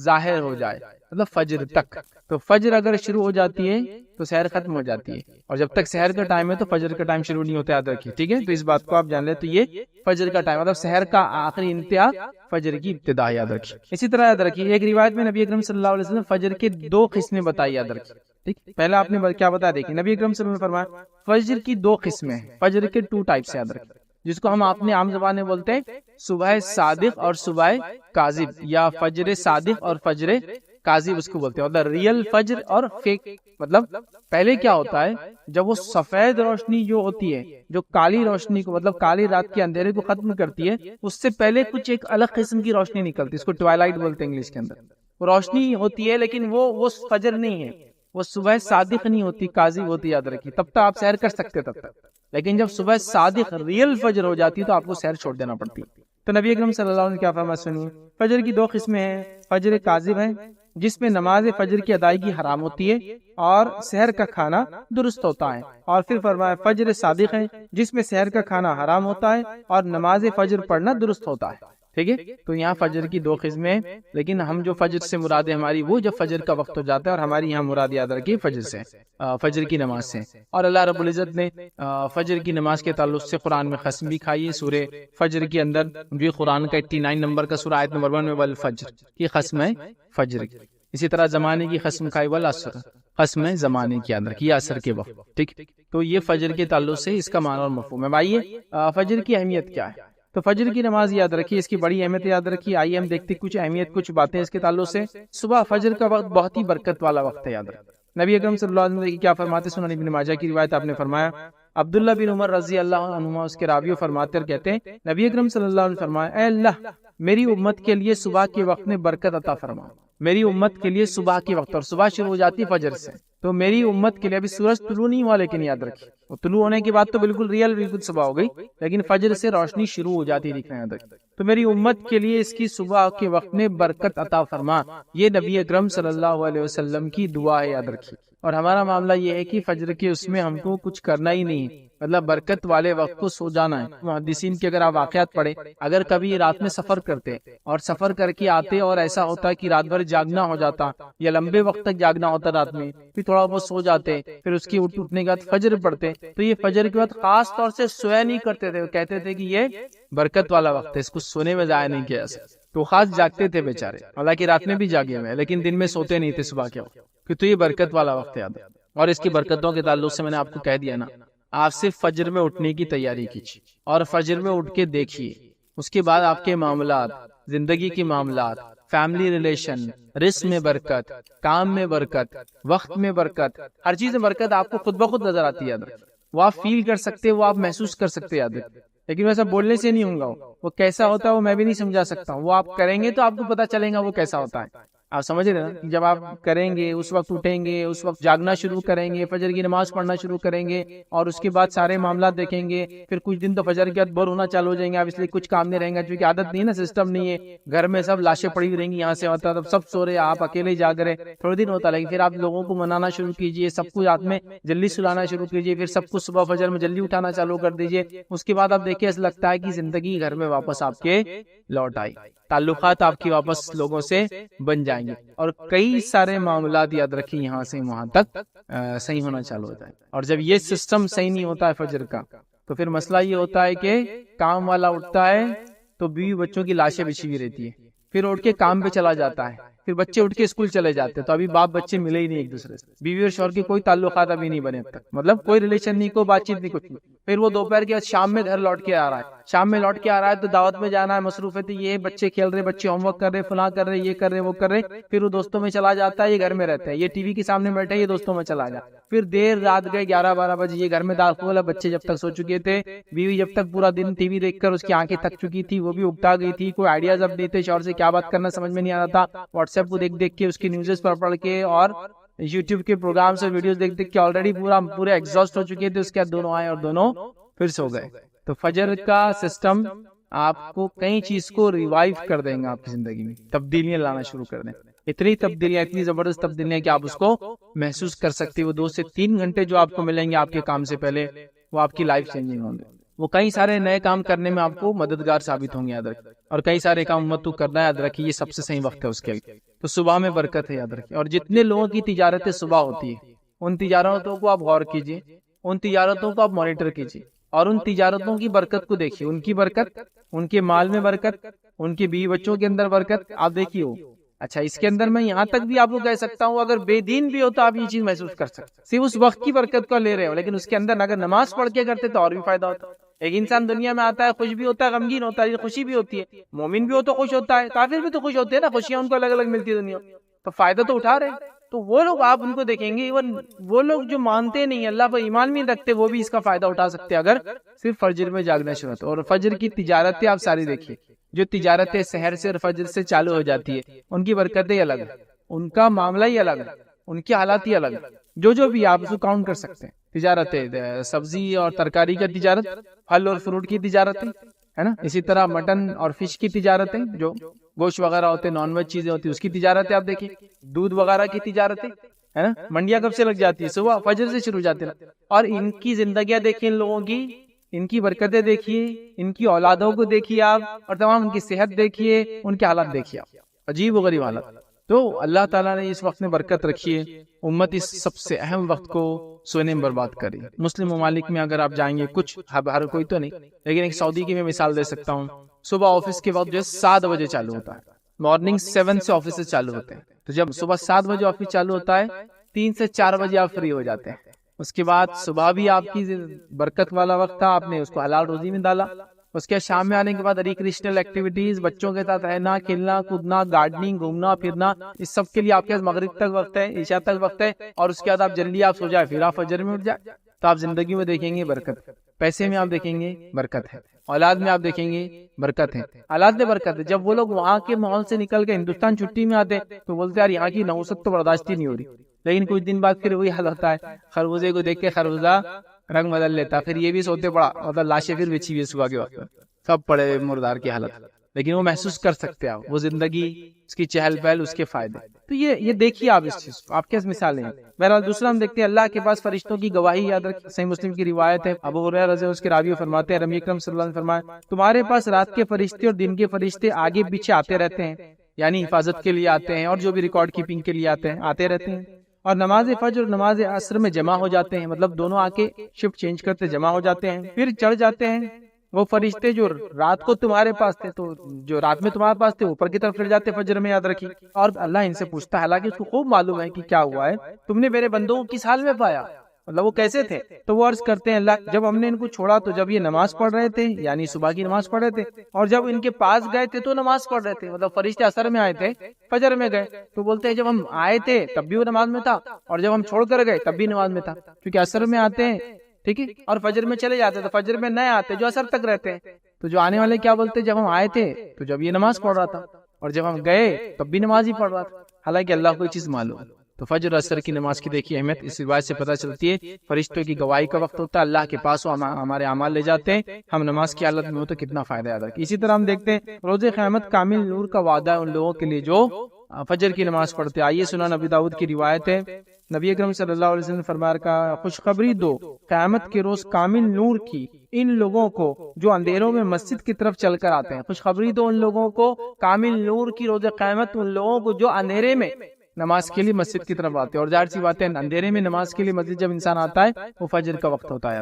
ظاہر ہو جائے، مطلب فجر تک۔ تو فجر اگر شروع ہو جاتی ہے تو سحر ختم ہو جاتی ہے، اور جب تک سحر کا ٹائم ہے تو فجر کا ٹائم شروع نہیں ہوتا، یاد رکھیے، ٹھیک ہے۔ تو اس بات کو آپ جان لیں، تو یہ فجر کا ٹائم مطلب سحر کا آخری انتہا فجر کی ابتدا، یاد رکھیے۔ اسی طرح یاد رکھیے ایک روایت میں نبی اکرم صلی اللہ علیہ وسلم فجر کے 2 قسمیں بتائی، یاد رکھیے، ٹھیک۔ پہلا آپ نے کیا بتایا، دیکھیں نبی اکرم صلی اللہ علیہ وسلم نے فرمایا فجر کی 2 قسمیں ہیں، فجر کے 2 ٹائپس، یاد رکھیے، جس کو ہم اپنے عام زبان میں بولتے ہیں صبح صادق اور صبح کاذب، یا فجر صادق اور فجر کاذب اس کو بولتے ہیں، مطلب ریئل فجر اور فیک۔ مطلب پہلے کیا ہوتا ہے، جب وہ سفید روشنی جو ہوتی ہے جو کالی روشنی کو مطلب کالی رات کے اندھیرے کو ختم کرتی ہے، اس سے پہلے کچھ ایک الگ قسم کی روشنی نکلتی ہے، اس کو ٹوائلائٹ بولتے ہیں انگلش کے اندر، وہ روشنی ہوتی ہے لیکن وہ فجر نہیں ہے، وہ صبح صادق نہیں ہوتی، کاذب ہوتی، یاد رکھیے۔ تب تک آپ سحر کر سکتے تب تک، لیکن جب صبح صادق ریئل فجر ہو جاتی ہے تو آپ کو سحر چھوڑ دینا پڑتی ہے۔ تو نبی اکرم صلی اللہ علیہ وسلم نے کیا فرمایا، سنیے، فجر کی 2 قسمیں ہیں، فجر کاذب ہے جس میں نماز فجر کی ادائیگی حرام ہوتی ہے اور سحر کا کھانا درست ہوتا ہے، اور پھر فرمایا فجر صادق ہے جس میں سحر کا کھانا حرام ہوتا ہے اور نماز فجر پڑھنا درست ہوتا ہے، ٹھیک ہے۔ تو یہاں فجر کی 2 قسمیں، لیکن ہم جو فجر سے مراد ہے ہماری وہ جب فجر کا وقت ہو جاتا ہے، اور ہماری یہاں مراد یاد رکھیے فجر سے، فجر کی نماز سے۔ اور اللہ رب العزت نے فجر کی نماز کے تعلق سے قرآن میں قسم بھی کھائی ہے، سورہ فجر کے اندر جو قرآن کا 89 نمبر کا سورہ آیت نمبر 1 میں والفجر کی قسم ہے فجر کی۔ اسی طرح زمانے کی قسم کھائی والعصر، قسم ہے زمانے کی، یاد رکھیے عصر کے وقت، ٹھیک۔ تو یہ فجر کے تعلق سے اس کا معنی اور مفہوم ہے۔ آئیے فجر کی اہمیت کیا ہے، تو فجر کی نماز یاد رکھیے، اس کی بڑی اہمیت یاد رکھیے۔ آئیے ہم دیکھتے کچھ اہمیت، کچھ باتیں اس کے تعلق سے۔ صبح فجر کا وقت بہت ہی برکت والا وقت ہے، یاد رکھیے۔ نبی اکرم صلی اللہ علیہ وسلم کیا فرماتے، سنن ابن ماجہ کی روایت، آپ نے فرمایا، عبداللہ بن عمر رضی اللہ عنہما اس کے راوی فرماتے اور کہتے ہیں نبی اکرم صلی اللہ علیہ وسلم فرمایا، اے اللہ میری امت کے لیے صبح کے وقت میں برکت عطا فرما، میری امت کے لیے صبح کے وقت، اور صبح شروع ہو جاتی ہے فجر سے، تو میری امت کے لیے ابھی سورج طلوع نہیں ہوا، لیکن یاد رکھیے وہ طلوع ہونے کے بعد تو بالکل ریئل بالکل صبح ہو گئی، لیکن فجر سے روشنی شروع ہو جاتی ہے، دکھنا یاد رکھیے، تو میری امت کے لیے اس کی صبح کے وقت میں برکت عطا فرما، یہ نبی اکرم صلی اللہ علیہ وسلم کی دعا ہے، یاد رکھیے۔ اور ہمارا معاملہ یہ ہے کہ فجر کے اس میں ہم کو کچھ کرنا ہی نہیں ہے، مطلب برکت والے وقت کو سو جانا ہے. محدثین کے اگر آپ واقعات پڑھیں، اگر کبھی رات میں سفر کرتے اور سفر کر کے آتے اور ایسا ہوتا ہے کہ رات بھر جاگنا ہو جاتا یا لمبے وقت تک جاگنا ہوتا رات میں، پھر تھوڑا بہت سو جاتے، پھر اس کی اٹھنے کے بعد فجر پڑھتے، تو یہ فجر کے بعد خاص طور سے سویا نہیں کرتے تھے، کہتے تھے کہ یہ برکت والا وقت ہے، اس کو سونے میں ضائع نہیں کیا جا. تو خاص جاگتے تھے بیچارے، حالانکہ رات میں بھی جاگے ہوئے لیکن دن میں سوتے نہیں تھے صبح کے وقت، کہ تو یہ برکت والا وقت یاد ہے. اور اس کی برکتوں کے تعلق سے میں نے آپ کو کہہ دیا نا، آپ صرف فجر میں اٹھنے کی تیاری کیجیے اور فجر میں اٹھ کے دیکھیے، اس کے بعد آپ کے معاملات، زندگی کے معاملات، فیملی ریلیشن، رزق میں برکت، کام میں برکت، وقت میں برکت، ہر چیز میں برکت آپ کو خود بخود نظر آتی ہے. یاد رکھیں، وہ آپ فیل کر سکتے، وہ آپ محسوس کر سکتے. یاد رکھیں، لیکن ویسا بولنے سے نہیں ہوگا، وہ کیسا ہوتا ہے وہ میں بھی نہیں سمجھا سکتا ہوں، وہ آپ کریں گے تو آپ کو پتا چلے گا وہ کیسا ہوتا ہے. آپ سمجھ رہے ہیں نا، جب آپ کریں گے اس وقت اٹھیں گے، اس وقت جاگنا شروع کریں گے، فجر کی نماز پڑھنا شروع کریں گے اور اس کے بعد سارے معاملات دیکھیں گے، پھر کچھ دن تو فجر کے بعد بور ہونا چالو ہو جائیں گے آپ، اس لیے کچھ کام نہیں رہیں گا، کیونکہ عادت نہیں ہے نا، سسٹم نہیں ہے، گھر میں سب لاشیں پڑی ہوئی رہیں گی، یہاں سے ہوتا تب سب سو رہے، آپ اکیلے جاگ رہے، تھوڑے دن ہوتا، لیکن پھر آپ لوگوں کو منانا شروع کیجئے، سب کو رات میں جلدی سلانا شروع کیجئے، پھر سب کو صبح فجر میں جلدی اٹھانا چالو کر دیجئے. اس کے بعد آپ دیکھیں ایسا لگتا ہے کہ زندگی گھر میں واپس آپ کے لوٹ آئی، تعلقات آپ کی واپس لوگوں سے بن جائیں گے اور کئی سارے معاملات یاد رکھیں یہاں سے وہاں تک صحیح ہونا چالو ہوتا ہے. اور جب یہ سسٹم صحیح نہیں ہوتا ہے فجر کا، تو پھر مسئلہ یہ ہوتا ہے کہ کام والا اٹھتا ہے تو بیوی بچوں کی لاشیں بچھی ہوئی رہتی ہے، پھر اٹھ کے کام پہ چلا جاتا ہے، پھر بچے اٹھ کے اسکول چلے جاتے ہیں، تو ابھی باپ بچے ملے ہی نہیں ایک دوسرے سے، بیوی اور شوہر کے کوئی تعلقات ابھی نہیں بنے اب تک، مطلب کوئی ریلیشن نہیں، کوئی بات چیت نہیں، کچھ نہیں. پھر وہ دوپہر کے بعد شام میں گھر لوٹ کے آ رہا ہے، شام میں لوٹ کے آ رہا ہے تو دعوت میں جانا ہے، مصروفیت یہ، بچے کھیل رہے، بچے ہوم ورک کر رہے، فلاں کر رہے، یہ کر رہے، وہ کر رہے، پھر وہ دوستوں میں چلا جاتا ہے، یہ گھر میں رہتا ہے، یہ ٹی وی کے سامنے بیٹھے، یہ دوستوں میں چلا جاتا، پھر دیر رات گئے 11-12 بجے یہ گھر میں داخل ہے، بچے جب تک سو چکے تھے، بیوی جب تک پورا دن ٹی وی دیکھ کر اس کی آنکھیں تھک چکی تھی، وہ بھی اکتا گئی تھی، کوئی آئیڈیاز اب نہیں تھے، شوہر سے کیا بات کرنا سمجھ میں نہیں آ رہا تھا، واٹس ایپ کو دیکھ دیکھ کے، اس کی نیوزز پڑھ کے اور یوٹیوب کے پروگرامز اور ویڈیوز دیکھ دیکھ کے آلریڈی پورے ایگزاسٹ ہو چکے تھے. اس کے بعد دونوں آئے اور دونوں پھر سو گئے. تو فجر کا سسٹم آپ کو کئی چیز کو ریوائیو کر دیں گا، آپ کی زندگی میں تبدیلیاں لانا شروع کر دیں، اتنی تبدیلیاں، اتنی زبردست تبدیلیاں کہ آپ اس کو محسوس کر سکتے. وہ 2 سے 3 گھنٹے جو آپ کو ملیں گے آپ کے کام سے پہلے، وہ آپ کی لائف چینجنگ ہوں گے، وہ کئی سارے نئے کام کرنے میں آپ کو مددگار ثابت ہوں گے. یاد رکھیں، اور کئی سارے کام امت کو کرنا ہے، یاد رکھیے یہ سب سے صحیح وقت ہے اس کے لیے. تو صبح میں برکت ہے، یاد رکھیں. اور جتنے لوگوں کی تجارتیں صبح ہوتی ہے، ان تجارتوں کو آپ غور کیجیے، ان تجارتوں کو آپ مانیٹر کیجیے اور ان تجارتوں کی برکت کو دیکھیے، ان کی برکت، ان کے مال میں برکت، ان کے بیوی بچوں کے اندر برکت آپ دیکھیے. اچھا، اس کے اندر میں یہاں تک بھی آپ کو کہہ سکتا ہوں، اگر بے دین بھی ہوتا آپ یہ چیز محسوس کر سکتے، صرف اس وقت کی برکت کو لے رہے ہو، لیکن اس کے اندر اگر نماز پڑھ کے کرتے تو اور بھی فائدہ ہوتا. ایک انسان دنیا میں آتا ہے، خوش بھی ہوتا ہے، غمگین ہوتا ہے، خوشی بھی ہوتی ہے، مومن بھی ہو تو خوش ہوتا ہے، کافر بھی تو خوش ہوتے ہیں نا، خوشیاں ان کو الگ الگ ملتی ہے دنیا، تو فائدہ تو اٹھا رہے ہیں. تو وہ لوگ آپ ان کو دیکھیں گے، ایون وہ لوگ جو مانتے نہیں اللہ پر ایمان بھی رکھتے، وہ بھی اس کا فائدہ اٹھا سکتے اگر صرف فجر میں جاگنا شروع ہوتا. اور فجر کی تجارتیں آپ ساری دیکھیے، جو تجارتیں سحر سے اور فجر سے چالو ہو جاتی ہے، ان کی برکتیں الگ ہیں، ان کا معاملہ ہی الگ ہے، ان کی حالات ہی الگ ہے. جو بھی آپ اس کو کاؤنٹ کر سکتے ہیں، تجارتیں، سبزی اور ترکاری کا تجارت، پھل اور فروٹ کی تجارتیں، ہے نا، اسی طرح مٹن اور فش کی تجارتیں، جو گوشت وغیرہ ہوتے ہیں، نان ویج چیزیں ہوتی ہیں، اس کی تجارتیں آپ دیکھیں، دودھ وغیرہ کی تجارتیں، ہے نا. منڈیاں کب سے لگ جاتی ہے؟ صبح فجر سے شروع ہو جاتی ہے. اور ان کی زندگیاں دیکھیں ان لوگوں کی، ان کی برکتیں دیکھیے، ان کی اولادوں کو دیکھیے آپ، اور تمام ان کی صحت دیکھیے، ان کے حالات دیکھیے آپ، عجیب و غریب حالات. تو اللہ تعالیٰ نے اس وقت میں برکت رکھی ہے. امت اس سب سے اہم وقت کو سونے میں برباد کری. مسلم ممالک میں اگر آپ جائیں گے، کچھ ہر کوئی تو نہیں، لیکن ایک سعودی کی میں مثال دے سکتا ہوں. صبح آفس کے وقت جو ہے 7 بجے چالو ہوتا ہے، مارننگ 7 سے آفس چالو ہوتے ہیں. تو جب صبح 7 بجے آفس چالو ہوتا ہے، 3 سے 4 بجے آپ فری ہو جاتے ہیں. اس کے بعد صبح بھی آپ کی برکت والا وقت تھا، آپ نے اس کو حلال روزی میں ڈالا. اس کے شام میں آنے کے بعد ریکریشنل ایکٹیویٹیز، بچوں کے ساتھ رہنا، کھیلنا کودنا، گارڈننگ، گھومنا پھرنا، اس سب کے لیے آپ کے پاس مغرب تک وقت ہے، عشاء تک وقت ہے. اور اس کے بعد آپ جلدی آپ سو جائے، پھر آپ فجر میں اٹھ جائے. تو آپ زندگی میں دیکھیں گے برکت، پیسے میں آپ دیکھیں گے برکت ہے، اولاد میں آپ دیکھیں گے برکت ہے، حالات میں برکت ہے. جب وہ لوگ وہاں کے ماحول سے نکل کے ہندوستان چھٹی میں آتے تو بولتے یار یہاں کی نوسط تو برداشت ہی نہیں ہو رہی. لیکن کچھ دن بعد پھر وہی حال ہوتا ہے، خربوزے کو دیکھ کے خربوزہ رنگ بدل لیتا، پھر یہ بھی سوتے پڑا، مطلب لاشیں پھر بچھی ہوئی صبح کے وقت، سب پڑے مردار کی حالت. لیکن وہ محسوس کر سکتے ہیں وہ زندگی، اس کی چہل پہل، اس کے فائدے. تو یہ دیکھیے آپ اس چیز کو، آپ کیا مثالیں ہیں. بہرحال دوسرا ہم دیکھتے ہیں اللہ کے پاس فرشتوں کی گواہی. یاد رکھیں صحیح مسلم کی روایت ہے، ابو ہریرہ رضی اللہ عنہ اس کے راوی فرماتے ہیں نبی اکرم صلی اللہ علیہ وسلم فرمایا تمہارے پاس رات کے فرشتے اور دن کے فرشتے آگے پیچھے آتے رہتے ہیں، یعنی حفاظت کے لیے آتے ہیں اور جو بھی ریکارڈ کیپنگ کے لیے آتے رہتے ہیں، اور نماز فجر اور نماز عصر میں جمع ہو جاتے ہیں، مطلب دونوں آ کے شفٹ چینج کرتے جمع ہو جاتے ہیں، پھر چڑھ جاتے ہیں. وہ فرشتے جو رات کو تمہارے پاس تھے، تو جو رات میں تمہارے پاس تھے اوپر کی طرف چڑھ جاتے فجر میں. یاد رکھیے. اور اللہ ان سے پوچھتا ہے، حالانکہ اس کو خوب معلوم ہے کہ کیا ہوا ہے، تم نے میرے بندوں کو کس حال میں پایا، مطلب وہ کیسے تھے. تو وہ عرض کرتے ہیں اللہ جب ہم نے ان کو چھوڑا تو جب یہ نماز پڑھ رہے تھے، یعنی صبح کی نماز پڑھ رہے تھے، اور جب ان کے پاس گئے تھے تو نماز پڑھ رہے تھے. مطلب فرشتے اثر میں آئے تھے، فجر میں گئے. تو بولتے ہیں جب ہم آئے تھے تب بھی وہ نماز میں تھا، اور جب ہم چھوڑ کر گئے تب بھی نماز میں تھا. کیونکہ اثر میں آتے ہیں، ٹھیک ہے، اور فجر میں چلے جاتے، تو فجر میں نئے آتے جو اثر تک رہتے ہیں. تو جو آنے والے کیا بولتے ہیں، جب ہم آئے تھے تو جب یہ نماز پڑھ رہا تھا، اور جب ہم گئے تب بھی نماز ہی پڑھ رہا تھا. حالانکہ اللہ کو یہ چیز معلوم ہے. تو فجر اثر کی نماز کی دیکھیے اہمیت اس روایت سے پتہ چلتی ہے. فرشتوں کی گواہی کا وقت ہوتا ہے، اللہ کے پاس ہمارے اعمال لے جاتے ہیں، ہم نماز کی حالت میں ہو تو کتنا فائدہ ادا ہے. اسی طرح ہم دیکھتے ہیں روز قیامت کامل نور کا وعدہ ہے ان لوگوں کے لیے جو فجر کی نماز پڑھتے ہیں. آئیے سنن نبی داؤد کی روایت ہے، نبی اکرم صلی اللہ علیہ وسلم نے فرمایا کا خوشخبری دو قیامت کے روز کامل نور کی ان لوگوں کو جو اندھیروں میں مسجد کی طرف چل کر آتے ہیں. خوشخبری دو ان لوگوں کو کامل نور کی روز قیامت، ان لوگوں کو جو اندھیرے میں نماز کے لیے مسجد کی طرف آتے ہیں. اور ظاہر سی بات ہے اندھیرے میں نماز کے لیے مسجد جب انسان آتا ہے وہ فجر کا وقت ہوتا ہے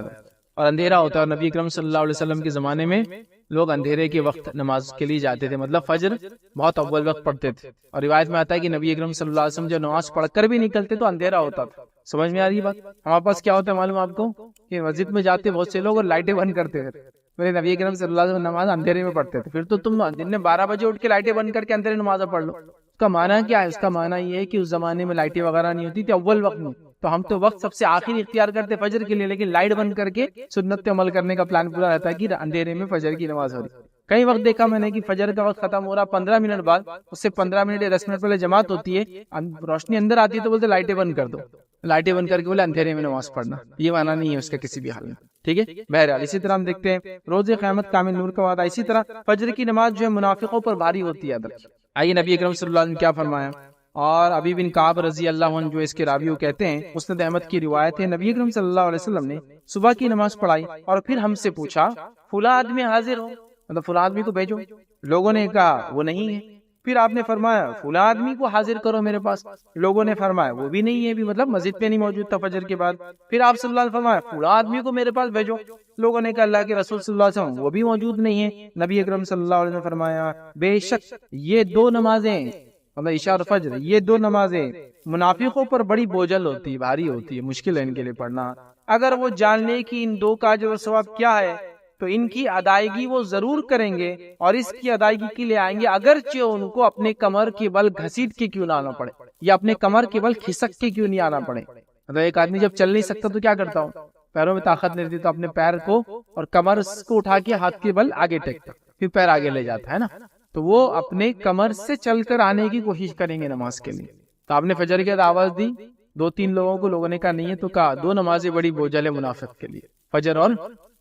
اور اندھیرا ہوتا ہے. اور نبی اکرم صلی اللہ علیہ وسلم کے زمانے میں لوگ اندھیرے کے وقت نماز کے لیے جاتے تھے، مطلب فجر بہت اول وقت پڑھتے تھے. اور روایت میں آتا ہے کہ نبی اکرم صلی اللہ علیہ وسلم جب نماز پڑھ کر بھی نکلتے تو اندھیرا ہوتا تھا. سمجھ میں آ رہی بات؟ ہمارے پاس کیا ہوتا ہے معلوم آپ کو کہ مسجد میں جاتے بہت سے لوگ اور لائٹیں بند کرتے تھے. میرے نبی اکرم صلی اللہ علیہ وسلم نماز اندھیرے میں پڑھتے تھے. پھر تو تم دن میں 12 بجے اٹھ کے لائٹیں بند کر کے اندھیرے نماز پڑھ لو. اس کا معنی کیا ہے؟ اس کا معنی یہ ہے کہ اس زمانے میں لائٹیں وغیرہ نہیں ہوتی تھی اول وقت میں، تو ہم تو وقت سب سے آخر اختیار کرتے فجر کے لیے، لیکن لائٹ بند کر کے سنت پہ عمل کرنے کا پلان پورا رہتا ہے کہ اندھیرے میں فجر کی نماز ہو رہی. کئی وقت دیکھا میں نے کہ فجر کا وقت ختم ہو رہا 15 منٹ بعد، اس سے 15 منٹ یا 10 منٹ پہلے جماعت ہوتی ہے، روشنی اندر آتی ہے تو بولتے لائٹیں بند کر دو، لائٹیں بند کر کے بولے اندھیرے میں نماز پڑھنا. یہ معنی نہیں ہے اس کا کسی بھی حال میں، ٹھیک ہے. بہرحال اسی طرح ہم دیکھتے ہیں روز قیامت کامل نور کا وعدہ. اسی طرح فجر کی نماز جو ہے منافقوں پر بھاری ہوتی ہے. آئیے نبی اکرم صلی اللہ علیہ وسلم کیا فرمایا. اور ابی بن کعب رضی اللہ عنہ جو اس کے راوی کہتے ہیں، مسند احمد کی روایت ہے، نبی اکرم صلی اللہ علیہ وسلم نے صبح کی نماز پڑھائی اور پھر ہم سے پوچھا فلاں آدمی حاضر ہو، مطلب فلاں آدمی کو بھیجو. لوگوں نے کہا وہ نہیں ہے. پھر آپ نے فرمایا فلاں آدمی کو حاضر کرو میرے پاس. لوگوں نے فرمایا وہ بھی نہیں ہے، بھی مطلب مسجد پہ نہیں موجود تھا فجر کے بعد. پھر آپ صلی اللہ علیہ وسلم فرمایا فلاں آدمی کو میرے پاس بھیجو. لوگوں نے کہا اللہ کے رسول صلی اللہ علیہ وسلم وہ بھی موجود نہیں ہے. نبی اکرم صلی اللہ علیہ وسلم فرمایا بے شک یہ دو نمازیں، مطلب عشاء اور فجر، یہ دو نمازیں منافقوں پر بڑی بوجھل ہوتی ہے، بھاری ہوتی ہے، مشکل ہے ان کے لیے پڑھنا. اگر وہ جان لے کہ ان دو کا اجر و ثواب کیا ہے تو ان کی ادائیگی وہ ضرور کریں گے اور اس کی ادائیگی کے لیے آئیں گے، اگرچہ ان کو اپنے کمر کے بل گھسیٹ کے کیوں نہ آنا پڑے، یا اپنے کمر کے بل کھسک کے کیوں نہیں آنا پڑے. مطلب ایک آدمی جب چل نہیں سکتا تو کیا کرتا ہوں، پیروں میں طاقت نہیں رہتی تو اپنے پیر کو اور کمر کو اٹھا کے ہاتھ کے بل آگے ٹیکتا، پھر پیر آگے لے جاتا ہے نا. تو وہ اپنے کمر سے چل کر آنے کی کوشش کریں گے نماز کے لیے. تو آپ نے فجر کی آواز دی 2-3 لوگوں کو، لوگوں نے کہا نہیں ہے، تو کہا دو نمازیں بڑی بوجھل ہے منافق کے لیے، فجر اور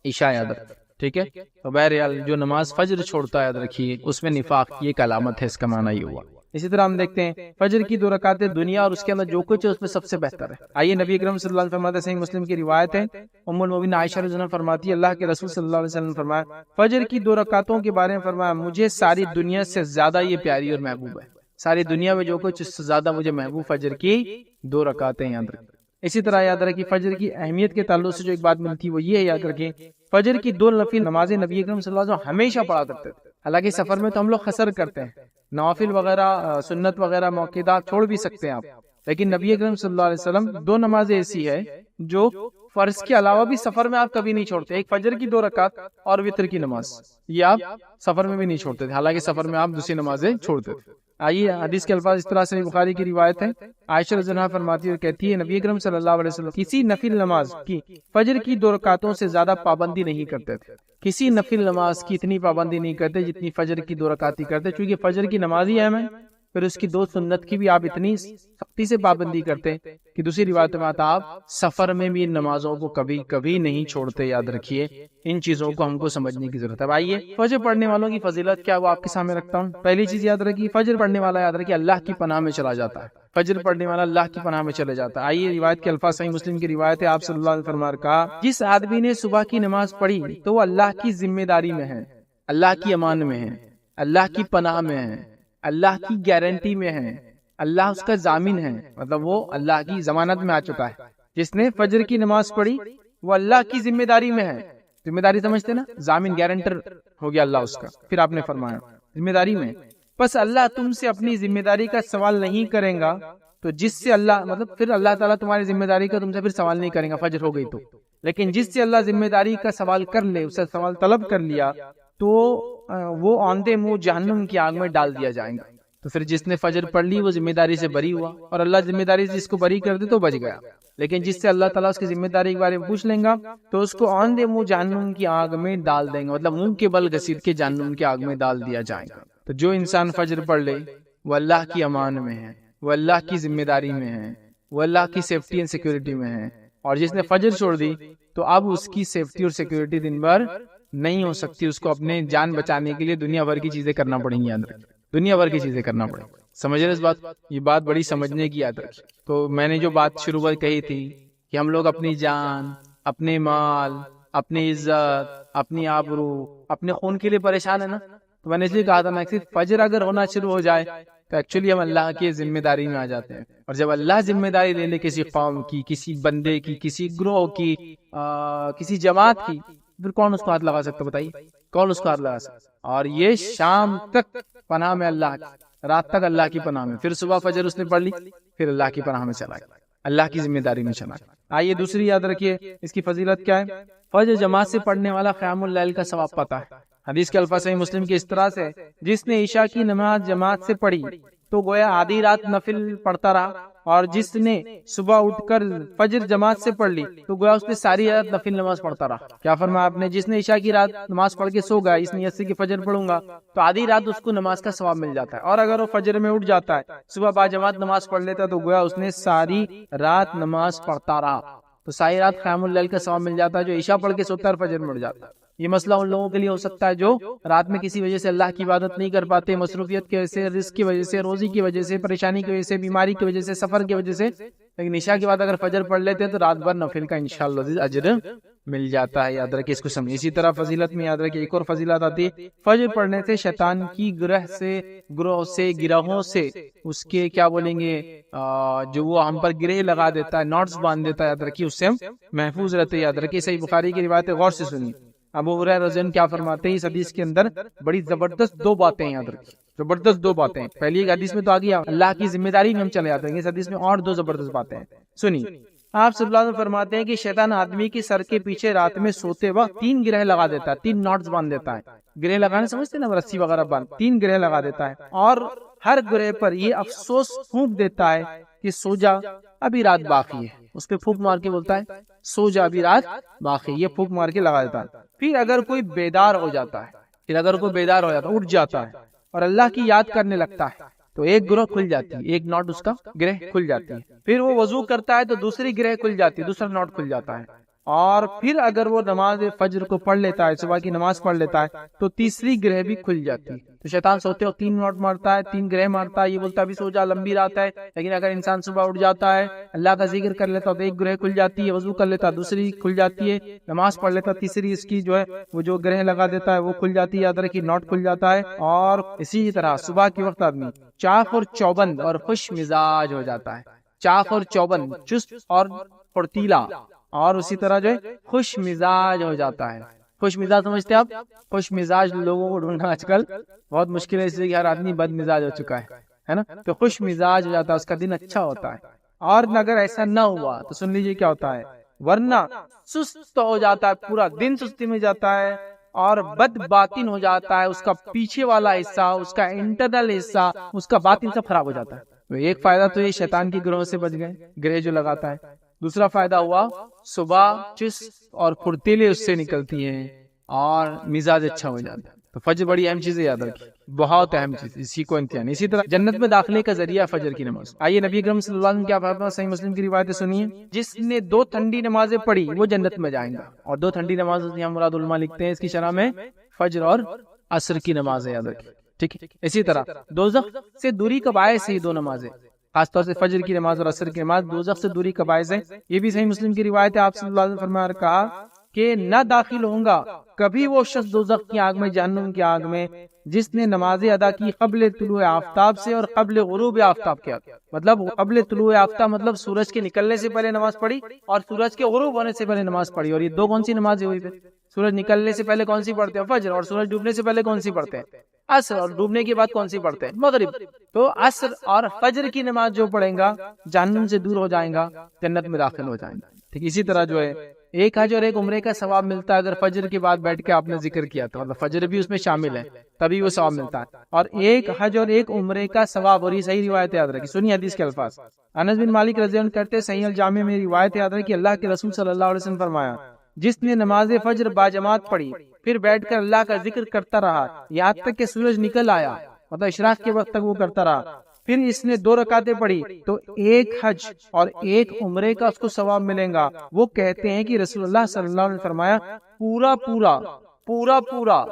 عشاء. یاد رکھ، ٹھیک ہے. تو بہرحال جو نماز فجر چھوڑتا ہے، یاد رکھیے اس میں نفاق کی ایک علامت ہے، اس کا معنی یہ ہوا. اسی طرح ہم دیکھتے ہیں فجر کی 2 رکعتیں دنیا اور اس کے اندر جو کچھ ہے اس میں سب سے بہتر ہے. آئیے نبی اکرم صلی اللہ علیہ وسلم فرماتے ہیں، صحیح مسلم کی روایت ہے، ام المؤمنین عائشہ رضی اللہ عنہا فرماتی ہے اللہ کے رسول صلی اللہ علیہ وسلم نے فرمایا فجر کی 2 رکعتوں کے بارے میں فرمایا مجھے ساری دنیا سے زیادہ یہ پیاری اور محبوب ہے. ساری دنیا میں جو کچھ اس سے زیادہ مجھے محبوب فجر کی 2 رکعتیں. یاد رکھیں. اسی طرح یاد رکھیں فجر کی اہمیت کے تعلق سے جو ایک بات ملتی ہے وہ یہ ہے، یاد رکھیں فجر کی 2 نفل نمازیں نبی اکرم صلی اللہ علیہ وسلم ہمیشہ پڑھا کرتے تھے. حالانکہ سفر میں تو ہم لوگ خسر کرتے ہیں، نوافل وغیرہ سنت وغیرہ موقعات چھوڑ بھی سکتے ہیں آپ، لیکن نبی اکرم صلی اللہ علیہ وسلم 2 نمازیں ایسی ہے جو فرض کے علاوہ بھی سفر میں آپ کبھی نہیں چھوڑتے. ایک فجر کی 2 رکعت اور وتر کی نماز، یہ آپ سفر میں بھی نہیں چھوڑتے تھے، حالانکہ سفر میں آپ دوسری نمازیں چھوڑتے تھے. آئیے حدیث کے الفاظ اس طرح سے بخاری کی روایت ہے، عائشہ رضی اللہ عنہا فرماتی ہے اور کہتی ہے نبی اکرم صلی اللہ علیہ وسلم کسی نفل نماز کی فجر کی 2 رکعتوں سے زیادہ پابندی نہیں کرتے تھے. کسی نفل نماز کی اتنی پابندی نہیں کرتے جتنی فجر کی 2 رکعت ہی کرتے، چونکہ فجر کی نماز ہی اہم ہے پھر اس کی 2 سنت کی بھی آپ اتنی سختی سے پابندی کرتے کہ دوسری روایت میں آتا آپ سفر میں بھی ان نمازوں کو کبھی کبھی نہیں چھوڑتے. یاد رکھیے ان چیزوں کو ہم کو سمجھنے کی ضرورت ہے. آئیے فجر پڑھنے والوں کی فضیلت کیا وہ آپ کے سامنے رکھتا ہوں. پہلی چیز یاد رکھیے، فجر پڑھنے والا یاد رکھیے اللہ کی پناہ میں چلا جاتا ہے. فجر پڑھنے والا اللہ کی پناہ میں چلے جاتا ہے. آئیے روایت کے الفاظ، صحیح مسلم کی روایت ہے، آپ صلی اللہ علیہ وسلم فرمایا کہا جس آدمی نے صبح کی نماز پڑھی تو وہ اللہ کی ذمہ داری میں ہے، اللہ کی امان میں ہے، اللہ کی پناہ میں ہے، اللہ کی گارنٹی میں ہے، اللہ اس کا ضامن ہے، مطلب وہ اللہ کی ضمانت میں آ چکا ہے. جس نے فجر کی نماز پڑھی وہ اللہ کی ذمہ داری میں ہے. ذمہ داری سمجھتے نا، ضامن گارنٹر ہو گیا اللہ اس کا. پھر آپ نے فرمایا ذمہ داری میں، بس اللہ تم سے اپنی ذمہ داری کا سوال نہیں کرے گا تو جس سے اللہ، مطلب پھر اللہ تعالیٰ تمہاری ذمہ داری کا تم سے پھر سوال نہیں کرے گا فجر ہو گئی تو، لیکن جس سے اللہ ذمہ داری کا سوال کر لے، اس سے سوال طلب کر لیا تو وہ آندے منہ جہنم کی آگ میں ڈال دیا جائے گا. تو پھر جس نے فجر پڑھ لی وہ ذمہ داری سے بری ہوا، اور اللہ ذمہ داری سے جس کو بری کر دے تو بچ گیا. لیکن جس سے اللہ تعالیٰ اس کی ذمہ داری کے بارے میں پوچھ لیں گا تو اس کو آندے منہ جہنم کی آگ میں ڈال دیں گے، مطلب منہ کے بل گھسیٹ کے جہنم کی آگ میں ڈال دیا جائے گا. تو جو انسان فجر پڑھ لے وہ اللہ کی امان میں ہے، وہ اللہ کی ذمہ داری میں ہے، وہ اللہ کی سیفٹی اینڈ سیکیورٹی میں ہے. اور جس نے فجر چھوڑ دی تو اب اس کی سیفٹی اور سیکیورٹی دن بھر نہیں ہو سکتی. اس کو اپنے جان بچانے کے لیے دنیا بھر کی چیزیں کرنا پڑیں گی. یاد رکھیں دنیا بھر کی چیزیں کرنا پڑیں گی. سمجھ رہے اس بات؟ یہ بات بڑی سمجھنے کی. یاد رکھیں. تو میں نے جو بات شروع میں کہی تھی کہ ہم لوگ اپنی جان، اپنے مال، اپنی عزت، اپنی آبرو، اپنے خون کے لیے پریشان ہے نا. تو میں نے اس لیے کہا تھا نا کہ فجر اگر ہونا شروع ہو جائے تو ایکچولی ہم اللہ کی ذمہ داری میں آ جاتے ہیں. اور جب اللہ ذمہ داری لے لے کسی قوم کی، کسی بندے کی، کسی گروہ کی، کسی جماعت کی، پھر کون اس کو ہاتھ لگا سکتا؟ بتائیے کون اس کو ہاتھ لگا سکتا؟ اور یہ شام تک پناہ میں اللہ کی، رات تک اللہ کی پناہ میں، پھر صبح فجر اس نے پڑھ لی، پھر اللہ کی پناہ میں چلا گیا، اللہ کی ذمہ داری میں چلا گیا. آئیے دوسری یاد رکھیے اس کی فضیلت کیا ہے. فجر جماعت سے پڑھنے والا قیام اللیل کا ثواب پاتا ہے. حدیث کے الفاظ صحیح مسلم کی اس طرح سے، جس نے عشاء کی نماز جماعت سے پڑھی تو گویا آدھی رات نفل پڑھتا رہا، اور جس نے صبح اٹھ کر فجر جماعت سے پڑھ لی تو گویا اس نے ساری رات نفل نماز پڑھتا رہا. کیا فرمایا آپ نے؟ جس نے عشاء کی رات نماز پڑھ کے سو گیا اس نیت سے کہ فجر پڑھوں گا تو آدھی رات اس کو نماز کا ثواب مل جاتا ہے. اور اگر وہ فجر میں اٹھ جاتا ہے، صبح با جماعت نماز پڑھ لیتا ہے تو گویا اس نے ساری رات نماز پڑھتا رہا. تو ساری رات قیام اللیل کا ثواب مل جاتا ہے. جو عشاء پڑھ کے سوتا ہے اور فجر میں اٹھ جاتا ہے. یہ مسئلہ ان لوگوں کے لیے ہو سکتا ہے جو رات میں کسی وجہ سے اللہ کی عبادت نہیں کر پاتے، مصروفیت کی وجہ سے، رزق کی وجہ سے، روزی کی وجہ سے، پریشانی کی وجہ سے، بیماری کی وجہ سے، سفر کی وجہ سے. لیکن عشاء کے بعد اگر فجر پڑھ لیتے ہیں تو رات بھر نفل کا انشاءاللہ اجر مل جاتا ہے. یاد رکھیں اس کو سمجھیں. اسی طرح فضیلت میں یاد رکھیں ایک اور فضیلت آتی ہے، فجر پڑھنے سے شیطان کی گروہوں سے اس کے کیا بولیں گے، جو وہ ہم پر گرہ لگا دیتا ہے، نوٹس باندھ دیتا ہے، یاد رکھیے اس سے ہم محفوظ رہتے. یاد رکھیے صحیح بخاری کی روایت ہے، غور سے سنیے. ابو ہریرہ رضی اللہ عنہ کیا فرماتے ہیں؟ اس حدیث کے اندر بڑی زبردست 2 باتیں ہیں. یاد رکھیے زبردست 2 باتیں. پہلی ایک حدیث میں تو آ گیا اللہ کی ذمہ داری میں ہم چلے جاتے ہیں، اس حدیث میں اور 2 زبردست باتیں ہیں. سنیے. آپ صلی اللہ علیہ وسلم فرماتے ہیں کہ شیطان آدمی کے سر کے پیچھے رات میں سوتے وقت 3 گرہ لگا دیتا ہے، 3 نوٹس باندھ دیتا ہے. گرہ لگانے سمجھتے ہیں نا، رسی وغیرہ باندھ، 3 گرہ لگا دیتا ہے. اور ہر گرہ پر یہ افسوس پھونک دیتا ہے کہ سو جا ابھی رات باقی ہے. اس پہ پھونک مار کے بولتا ہے سو جا ابھی رات باقی، یہ پھونک مار کے لگا دیتا ہے. پھر اگر کوئی بیدار ہو جاتا ہے، اٹھ جاتا ہے اور اللہ کی یاد کرنے لگتا ہے تو ایک گروہ کھل جاتی ہے، ایک نوٹ اس کا گرہ کھل جاتی ہے. پھر وہ وضو کرتا ہے تو دوسری گرہ کھل جاتی ہے، دوسرا نوٹ کھل جاتا ہے. اور پھر اگر وہ نماز فجر کو پڑھ لیتا ہے، صبح کی نماز پڑھ لیتا ہے تو تیسری گرہ بھی کھل جاتی ہے. تو شیطان سوتے ہو 3 نوٹ مارتا ہے، 3 گرہ مارتا ہے، یہ بولتا ہے ابھی سو جا لمبی رات ہے. لیکن اگر انسان صبح اٹھ جاتا ہے، اللہ کا ذکر کر لیتا ہے تو ایک گرہ کھل جاتی ہے، وضو کر لیتا ہے دوسری کھل جاتی ہے، نماز پڑھ لیتا تیسری اس کی جو ہے وہ جو گرہ لگا دیتا ہے وہ کھل جاتی ہے. یاد رکھیے نوٹ کھل جاتا ہے. اور اسی طرح صبح کے وقت آدمی چاق اور چوبند اور خوش مزاج ہو جاتا ہے. چاق اور چوبند، چست اور پھرتیلا، اور اسی طرح جو ہے خوش مزاج ہو جاتا ہے. خوش مزاج سمجھتے ہیں آپ؟ خوش مزاج لوگوں کو ڈھونڈنا آج کل بہت مشکل ہے، اس لیے کہ ہر آدمی بد مزاج ہو چکا ہے نا. تو خوش مزاج ہو جاتا ہے، اس کا دن اچھا ہوتا ہے. اور اگر ایسا نہ ہوا تو سن لیجیے کیا ہوتا ہے، ورنہ سست ہو جاتا ہے، پورا دن سستی میں جاتا ہے اور بد باطن ہو جاتا ہے. اس کا پیچھے والا حصہ، اس کا انٹرنل حصہ، اس کا باطن سب خراب ہو جاتا ہے. تو ایک فائدہ تو یہ شیطان کی گروہ سے بچ گئے، گرہ جو لگاتا ہے. دوسرا فائدہ ہوا صبح چست اور پھرتیلے اس سے نکلتی ہیں اور مزاج اچھا ہو جاتا ہے. تو فجر بڑی اہم چیز ہے، یاد رکھیے، بہت اہم چیز، اسی کو امتحان۔ اسی طرح جنت میں داخلے کا ذریعہ فجر کی نماز۔ آئیے نبی اکرم صلی اللہ علیہ وسلم کیا فرمایا، صحیح مسلم کی روایت سنیے، جس نے 2 ٹھنڈی نمازیں پڑھی وہ جنت میں جائیں گا۔ اور 2 ٹھنڈی نماز یہاں مراد علماء لکھتے ہیں اس کی شرح میں فجر اور عصر کی نماز ہے، یاد رکھیے، ٹھیک ہے۔ اسی طرح دوزخ سے دوری کا باعث ہے یہ 2 نمازیں، خاص طور سے فجر کی نماز اور عصر کی نماز دوزخ سے دوری کا باعث ہے۔ یہ بھی صحیح مسلم کی روایت ہے، آپ صلی اللہ علیہ وسلم فرمایا کہا کہ نہ داخل ہوں گا کبھی وہ شخص دوزخ کی آگ میں، جہنم کی آگ میں، جس نے نمازیں ادا کی قبل طلوع آفتاب سے اور قبل غروب آفتاب کے۔ مطلب قبل طلوع آفتاب مطلب سورج کے نکلنے سے پہلے نماز پڑھی اور سورج کے غروب ہونے سے پہلے نماز پڑھی۔ اور یہ 2 کون سی نمازیں ہوئی پھر؟ سورج نکلنے سے پہلے کون سی پڑھتے ہیں؟ فجر۔ اور سورج ڈوبنے سے پہلے کون سی پڑھتے ہیں؟ عصر۔ اور ڈوبنے کے بعد کون سی پڑھتے ہیں؟ مغرب۔ تو عصر اور فجر کی نماز جو پڑھیں گا جہنم سے دور ہو جائیں گا، جنت میں داخل ہو جائیں گا، ٹھیک۔ اسی طرح جو ہے ایک حج اور ایک عمرے کا ثواب ملتا ہے اگر فجر کے بعد بیٹھ کے آپ نے ذکر کیا تو، مطلب فجر بھی اس میں شامل ہے تبھی وہ ثواب ملتا ہے۔ اور ایک حج اور ایک عمرے کا ثواب، اور یہ صحیح روایت یاد رکھی، سنیے حدیث کے الفاظ۔ انس بن مالک رضی اللہ عنہ کہتے ہیں صحیح الجامع میں روایت یاد رکھی، اللہ کے رسول صلی اللہ علیہ وسلم فرمایا جس نے نماز فجر باجماعت پڑھی پھر بیٹھ کر اللہ کا ذکر کرتا رہا یہاں تک کہ سورج نکل آیا، مطلب اشراق کے وقت تک وہ کرتا رہا، پھر اس نے 2 رکعتیں پڑھی تو ایک حج اور ایک عمرے کا اس کو ثواب ملے گا۔ وہ کہتے ہیں کہ رسول اللہ صلی اللہ علیہ وسلم نے فرمایا پورا پورا پورا پورا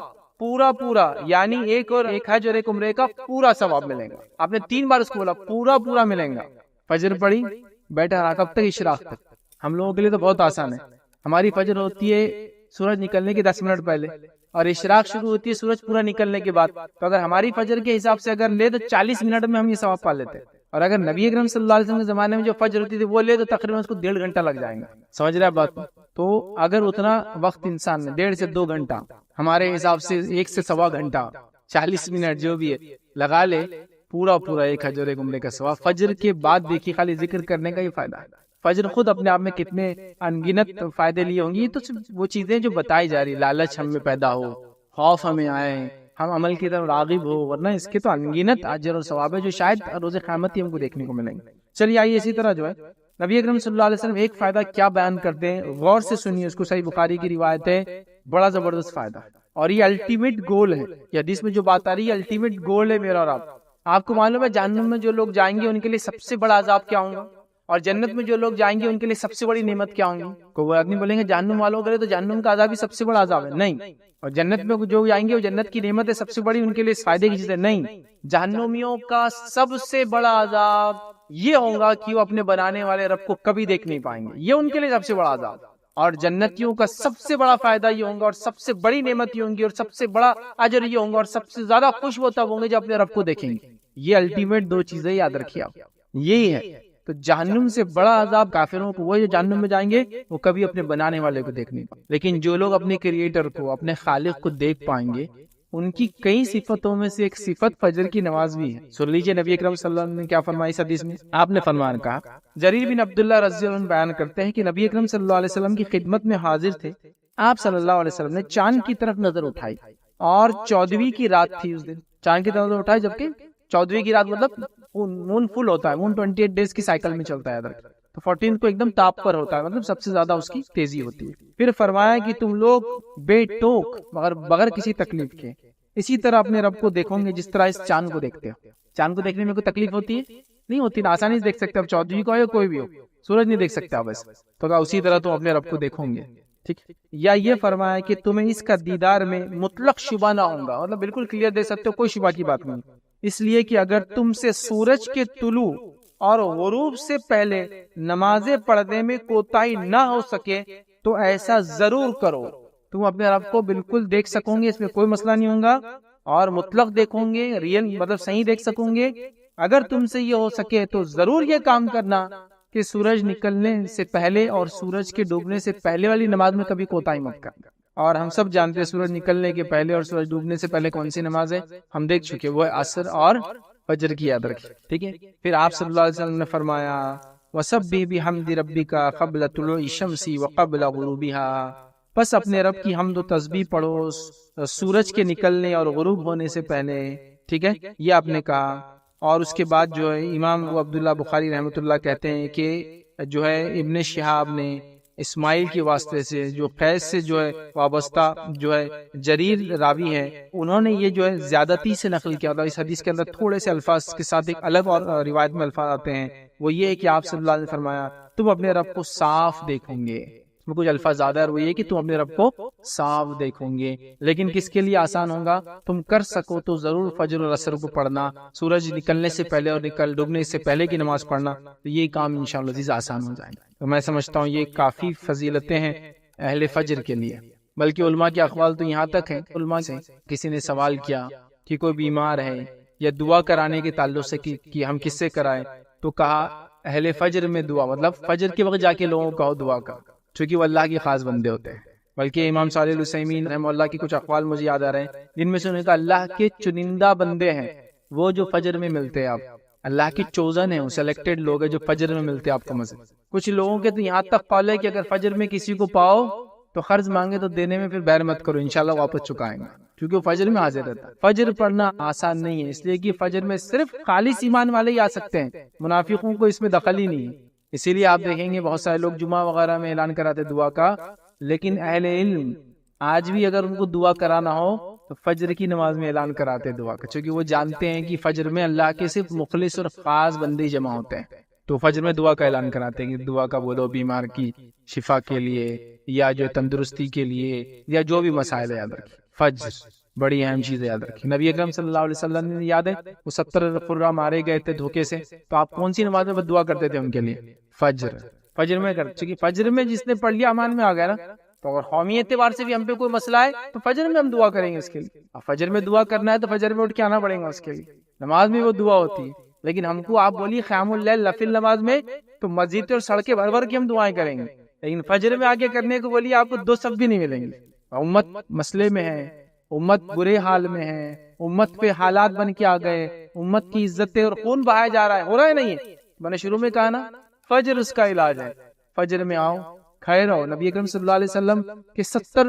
پورا پورا، یعنی ایک حج اور ایک عمرے کا پورا ثواب ملے گا۔ آپ نے 3 بار اس کو بولا، پورا پورا ملے گا۔ فجر پڑھی، بیٹھا رہا کب تک؟ اشراق تک۔ ہم لوگوں کے لیے تو بہت آسان ہے، ہماری فجر ہوتی ہے سورج نکلنے کے 10 منٹ پہلے اور اشراق شروع ہوتی ہے سورج پورا نکلنے کے بعد، تو اگر ہماری فجر کے حساب سے اگر لے تو 40 منٹ میں ہم یہ ثواب پا لیتے ہیں، اور اگر نبی اکرم صلی اللہ علیہ وسلم کے زمانے میں جو فجر ہوتی تھی وہ لے تو تقریباً اس کو 1.5 گھنٹہ لگ جائے گا۔ سمجھ رہے ہیں بات؟ تو اگر اتنا وقت انسان نے 1.5 سے 2 گھنٹہ، ہمارے حساب سے 1 سے 1.25 گھنٹہ، 40 منٹ جو بھی ہے لگا لے، پورا پورا ایک حج اور ایک عمرے کا ثواب۔ فجر کے بعد دیکھیے خالی ذکر کرنے کا یہ فائدہ ہے، فجر خود اپنے آپ میں کتنے انگنت فائدے لیے ہوں گی، یہ تو وہ چیزیں جو بتائی جا رہی، لالچ ہم میں پیدا ہو، خوف ہمیں آئے، ہم عمل کی طرف راغب ہو، ورنہ اس کے تو انگنت اجر اور ثواب ہے جو شاید روز قیامت ہی ہم کو دیکھنے کو ملیں گے۔ چلیے آئیے اسی طرح جو ہے نبی اکرم صلی اللہ علیہ وسلم ایک فائدہ کیا بیان کرتے ہیں، غور سے سنیے اس کو، صحیح بخاری کی روایت ہے، بڑا زبردست فائدہ، اور یہ الٹیمیٹ گول ہے، یہ حدیث میں جو بات آ رہی ہے الٹیمیٹ گول ہے میرا اور آپ کو معلوم ہے جہنم میں جو لوگ جائیں گے ان کے لیے سب سے بڑا عذاب کیا ہوگا، اور جنت میں جو لوگ جائیں گے ان کے لیے سب سے بڑی نعمت کیا ہوں گی؟ کوئی آدمی بولیں گے جہنم والوں کرے تو جہنم کا عذاب ہی سب سے بڑا عذاب ہے، نہیں، اور جنت میں جو جائیں گے وہ جنت کی نعمت ہے سب سے بڑی، ان کے لیے فائدے کی چیز ہے، نہیں، جہنمیوں کا سب سے بڑا عذاب یہ ہوگا کہ وہ اپنے بنانے والے رب کو کبھی دیکھ نہیں پائیں گے، یہ ان کے لیے سب سے بڑا عذاب، اور جنتیوں کا سب سے بڑا فائدہ یہ ہوگا اور سب سے بڑی نعمت یہ ہوں گی اور سب سے بڑا اجر یہ ہوگا اور سب سے زیادہ خوش وہ تب ہوں گے جو اپنے رب کو دیکھیں گے۔ یہ الٹیمیٹ 2 چیزیں یاد رکھیے آپ، یہی ہے۔ تو جہنم سے بڑا عذاب کافروں کو، وہ جو جہنم میں جائیں گے وہ کبھی اپنے بنانے والے کو دیکھ نہیں پائیں، لیکن جو لوگ اپنے کریٹر کو، اپنے خالق کو دیکھ پائیں گے، ان کی کئی صفتوں میں سے ایک صفت فجر کی نماز بھی ہے۔ سن لیجئے نبی اکرم صلی اللہ علیہ وسلم نے کیا فرمایا اس حدیث میں، آپ نے فرمایا کہا، جریر بن عبداللہ رضی اللہ عنہ بیان کرتے ہیں کہ نبی اکرم صلی اللہ علیہ وسلم کی خدمت میں حاضر تھے، آپ صلی اللہ علیہ وسلم نے چاند کی طرف نظر اٹھائی اور 14ویں کی رات تھی، اس دن چاند کی طرف نظر اٹھائی، جبکہ 14ویں کی رات مطلب مون فل ہوتا ہے، مون 28 ڈیز کی سائیکل میں چلتا ہے ادھر، تو 14 کو ایک دم تاپ پر ہوتا ہے، مطلب سب سے زیادہ اس کی تیزی ہوتی ہے۔ پھر فرمایا کہ تم لوگ بے ٹوک بغیر کسی تکلیف کے اسی طرح اپنے رب کو دیکھو گے جس طرح اس چاند کو دیکھتے ہو۔ چاند کو دیکھنے میں کوئی تکلیف ہوتی ہے؟ نہیں ہوتی، آسانی سے دیکھ سکتے، اب 14ویں کو ہے کوئی بھی ہو، سورج نہیں دیکھ سکتے آپ ایسے، تو کہا اسی طرح تم اپنے رب کو دیکھو گے، ٹھیک۔ یا یہ فرمایا کہ تمہیں اس کا دیدار میں مطلق شبہ نہ ہوگا، مطلب بالکل کلیئر دیکھ سکتے ہو، کوئی شبہ کی بات نہیں، اس لیے کہ اگر تم سے سورج کے طلوع اور غروب سے پہلے نمازیں پڑھنے میں کوتاہی نہ ہو سکے تو ایسا ضرور کرو، تم اپنے رب کو بالکل دیکھ سکو گے، اس میں کوئی مسئلہ نہیں ہوگا، اور مطلق دیکھو گے، ریئل مطلب صحیح دیکھ سکو گے۔ اگر تم سے یہ ہو سکے تو ضرور یہ کام کرنا کہ سورج نکلنے سے پہلے اور سورج کے ڈوبنے سے پہلے والی نماز میں کبھی کوتاہی مت کرنا۔ اور ہم سب جانتے ہیں سورج نکلنے کے پہلے اور سورج ڈوبنے سے پہلے کون سی نماز ہے، ہم دیکھ چکے، وہ ہے عصر اور فجر کی، یاد رکھیں، ٹھیک ہے۔ پھر آپ صلی اللہ علیہ وسلم نے فرمایا وَسَبِّحْ بِحَمْدِ رَبِّكَ قَبْلَ طُلُوعِ الشَّمْسِ وَقَبْلَ غُرُوبِهَا، پس اپنے رب کی حمد و تسبیح پڑھو سورج کے نکلنے اور غروب ہونے سے پہلے، ٹھیک ہے، یہ آپ نے کہا۔ اور اس کے بعد جو ہے امام عبداللہ بخاری رحمۃ اللہ کہتے ہیں کہ جو ہے ابن شہاب نے اسماعیل کے واسطے سے، جو قیس سے جو ہے وابستہ جو ہے جریر راوی ہے، انہوں نے یہ جو ہے زیادتی سے نقل کیا تھا۔ اس حدیث کے اندر تھوڑے سے الفاظ کے ساتھ ایک الگ اور روایت میں الفاظ آتے ہیں، وہ یہ ہے کہ آپ صلی اللہ علیہ وسلم نے فرمایا تم اپنے رب کو صاف دیکھیں گے۔ اس میں کچھ الفاظ زیادہ ہے، وہ یہ کہ تم اپنے رب کو صاف دیکھیں گے، لیکن کس کے لیے آسان ہوگا؟ تم کر سکو تو ضرور فجر اور عصر کو پڑھنا، سورج نکلنے سے پہلے اور ڈوبنے سے پہلے کی نماز پڑھنا، تو یہ کام انشاءاللہ عزیز آسان ہو جائے گا۔ تو میں سمجھتا ہوں یہ کافی فضیلتیں ہیں اہل فجر کے لیے، بلکہ علماء کے اقوال تو یہاں تک ہیں، علماء سے کسی نے سوال کیا کہ کوئی بیمار ہے یا دعا کرانے کے تعلق سے کہ ہم کس سے کرائیں، تو کہا اہل فجر میں دعا، مطلب فجر کے وقت جا کے لوگوں کو کہو دعا کا، چونکہ وہ اللہ کے خاص بندے ہوتے ہیں۔ بلکہ امام صالح العثیمین رحمہ اللہ کی کچھ اقوال مجھے یاد آ رہے ہیں، جن میں سے انہوں نے کہا اللہ کے چنندہ بندے ہیں وہ جو فجر میں ملتے ہیں، آپ اللہ کی چوزن ہیں، سلیکٹڈ لوگ ہیں جو فجر میں ملتے ہیں آپ کو مزے۔ کچھ لوگوں کے تو یہاں تک قول ہے کہ اگر فجر میں کسی کو پاؤ تو قرض مانگے تو دینے میں پھر بیر مت کرو، انشاءاللہ واپس چکائیں گے، کیونکہ وہ فجر میں حاضر رہتا ہے۔ فجر پڑھنا آسان نہیں ہے، اس لیے کہ فجر میں صرف خالص ایمان والے ہی آ سکتے ہیں، منافقوں کو اس میں دخل ہی نہیں ہے۔ اسی لیے آپ دیکھیں گے بہت سارے لوگ جمعہ وغیرہ میں اعلان کراتے دعا کا، لیکن اہل علم آج بھی اگر ان کو دعا کرانا ہو تو فجر کی نماز میں اعلان کراتے دعا کا، چونکہ وہ جانتے ہیں کہ فجر میں اللہ کے صرف مخلص اور خاص بندے جمع ہوتے ہیں، تو فجر میں دعا کا اعلان کراتے ہیں کہ دعا کا بولو بیمار کی شفا کے لیے یا جو تندرستی کے لیے یا جو بھی مسائل یاد رکھیں۔ فجر بڑی اہم چیز یاد رکھیں۔ نبی اکرم صلی اللہ علیہ وسلم نے یاد ہے وہ 70 قرہ مارے گئے تھے دھوکے سے، تو آپ کون سی نماز میں دعا کرتے تھے ان کے لیے؟ فجر میں کرتے، چونکہ فجر میں جس نے پڑھ لیا امان میں آ گیا نا، تو اگر قومی اعتبار سے بھی ہم پہ کوئی مسئلہ ہے تو فجر میں ہم دعا کریں گے اس کے لیے۔ اب فجر میں دعا کرنا ہے تو فجر میں اٹھ کے آنا پڑے گا اس کے لیے، نماز میں وہ دعا ہوتی ہے۔ لیکن ہم کو آپ بولیے قیام اللیل نفل نماز میں تو مسجد اور سڑکیں بھر بھر کے ہم دعائیں کریں گے، لیکن فجر میں آگے کرنے کو بولیے آپ کو 2 صف بھی نہیں ملیں گے۔ امت مسئلے میں ہے، امت برے حال میں ہے، امت پہ حالات بن کے آ گئے، امت کی عزتیں اور خون بہایا جا رہا ہے، ہو رہا ہے نہیں ہے؟ میں نے شروع میں کہا نا فجر اس کا علاج ہے، فجر میں آؤ خیر ہو۔ نبی اکرم صلی اللہ علیہ وسلم کے 70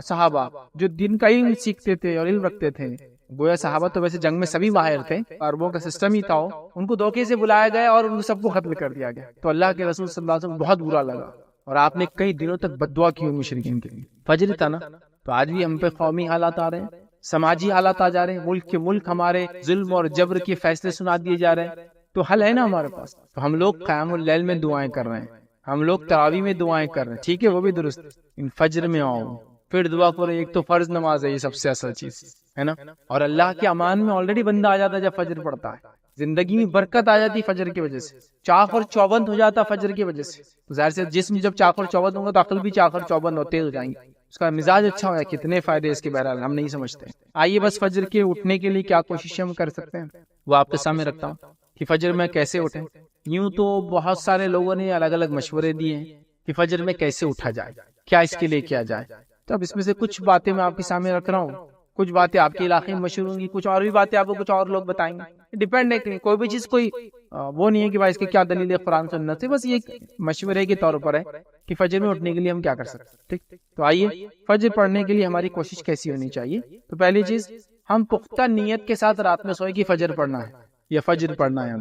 صحابہ جو دن کا علم سیکھتے تھے اور علم رکھتے تھے، گویا صحابہ تو ویسے جنگ میں سبھی ماہر تھے، عربوں کا سسٹم ہی تھا، ان کو دھوکے سے بلایا گیا اور ان سب کو قتل کر دیا گیا، تو اللہ کے رسول صلی اللہ علیہ وسلم بہت برا لگا اور آپ نے کئی دنوں تک بد دعا کی مشرکین کے لیے۔ فجر تھا نا، تو آج بھی ہم پہ قومی حالات آ رہے ہیں، سماجی حالات آ جا رہے ہیں، ملک کے ملک ہمارے ظلم اور جبر کے فیصلے سنا دیے جا رہے ہیں، تو حل ہے نا ہمارے پاس۔ تو ہم لوگ قیام اللیل میں دعائیں کر رہے ہیں، ہم لوگ تراویح میں دعائیں کر رہے ہیں، ٹھیک ہے وہ بھی درست، ان فجر میں آؤ پھر دعا کرو۔ ایک تو فرض نماز ہے، یہ سب سے اصل چیز ہے نا، اور اللہ کے امان میں آلریڈی بندہ آ جاتا ہے جب فجر پڑتا ہے، زندگی میں برکت آ جاتی فجر کی وجہ سے، چاق اور چوبند ہو جاتا فجر کی وجہ سے، ظاہر سے جسم جب چاق اور چوبند ہوگا تو عقل بھی چاق اور چوبند ہوتے ہو جائیں گے، اس کا مزاج اچھا ہو جائے، کتنے فائدے اس کے بہرحال ہم نہیں سمجھتے۔ آئیے بس فجر کے اٹھنے کے لیے کیا کوشش ہم کر سکتے ہیں وہ آپ کے سامنے رکھتا ہوں کہ فجر میں کیسے اٹھیں۔ یوں تو بہت سارے لوگوں نے الگ الگ مشورے دیے ہیں کہ فجر میں کیسے اٹھا جائے، کیا اس کے لیے کیا جائے، تو اب اس میں سے کچھ باتیں میں آپ کے سامنے رکھ رہا ہوں، کچھ باتیں آپ کے علاقے میں مشہور ہوں گی، کچھ اور بھی باتیں آپ کو کچھ اور لوگ بتائیں گے، ڈیپینڈ ہے، کوئی بھی چیز کوئی وہ نہیں ہے کہ بھائی اس کی کیا دلیل ہے قرآن سنت سے، بس یہ مشورے کے طور پر ہے کہ فجر میں اٹھنے کے لیے ہم کیا کر سکتے ہیں۔ ٹھیک، تو آئیے فجر پڑھنے کے لیے ہماری کوشش کیسی ہونی چاہیے۔ تو پہلی چیز، ہم پختہ نیت کے ساتھ رات میں سوئے کہ فجر پڑھنا ہے یا فجر پڑھنا ہے،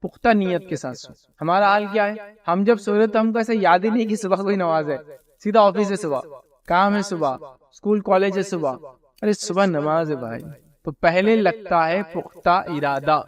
پختہ نیت کے ساتھ سوئے۔ ہمارا حال کیا ہے، ہم جب سو رہے تو ہم کو ایسا یاد ہی نہیں کہ صبح کوئی نماز ہے، سیدھا آفس ہے صبح، کام ہے صبح، اسکول کالج ہے صبح، ارے صبح نماز ہے بھائی۔ تو پہلے لگتا ہے پختہ ارادہ،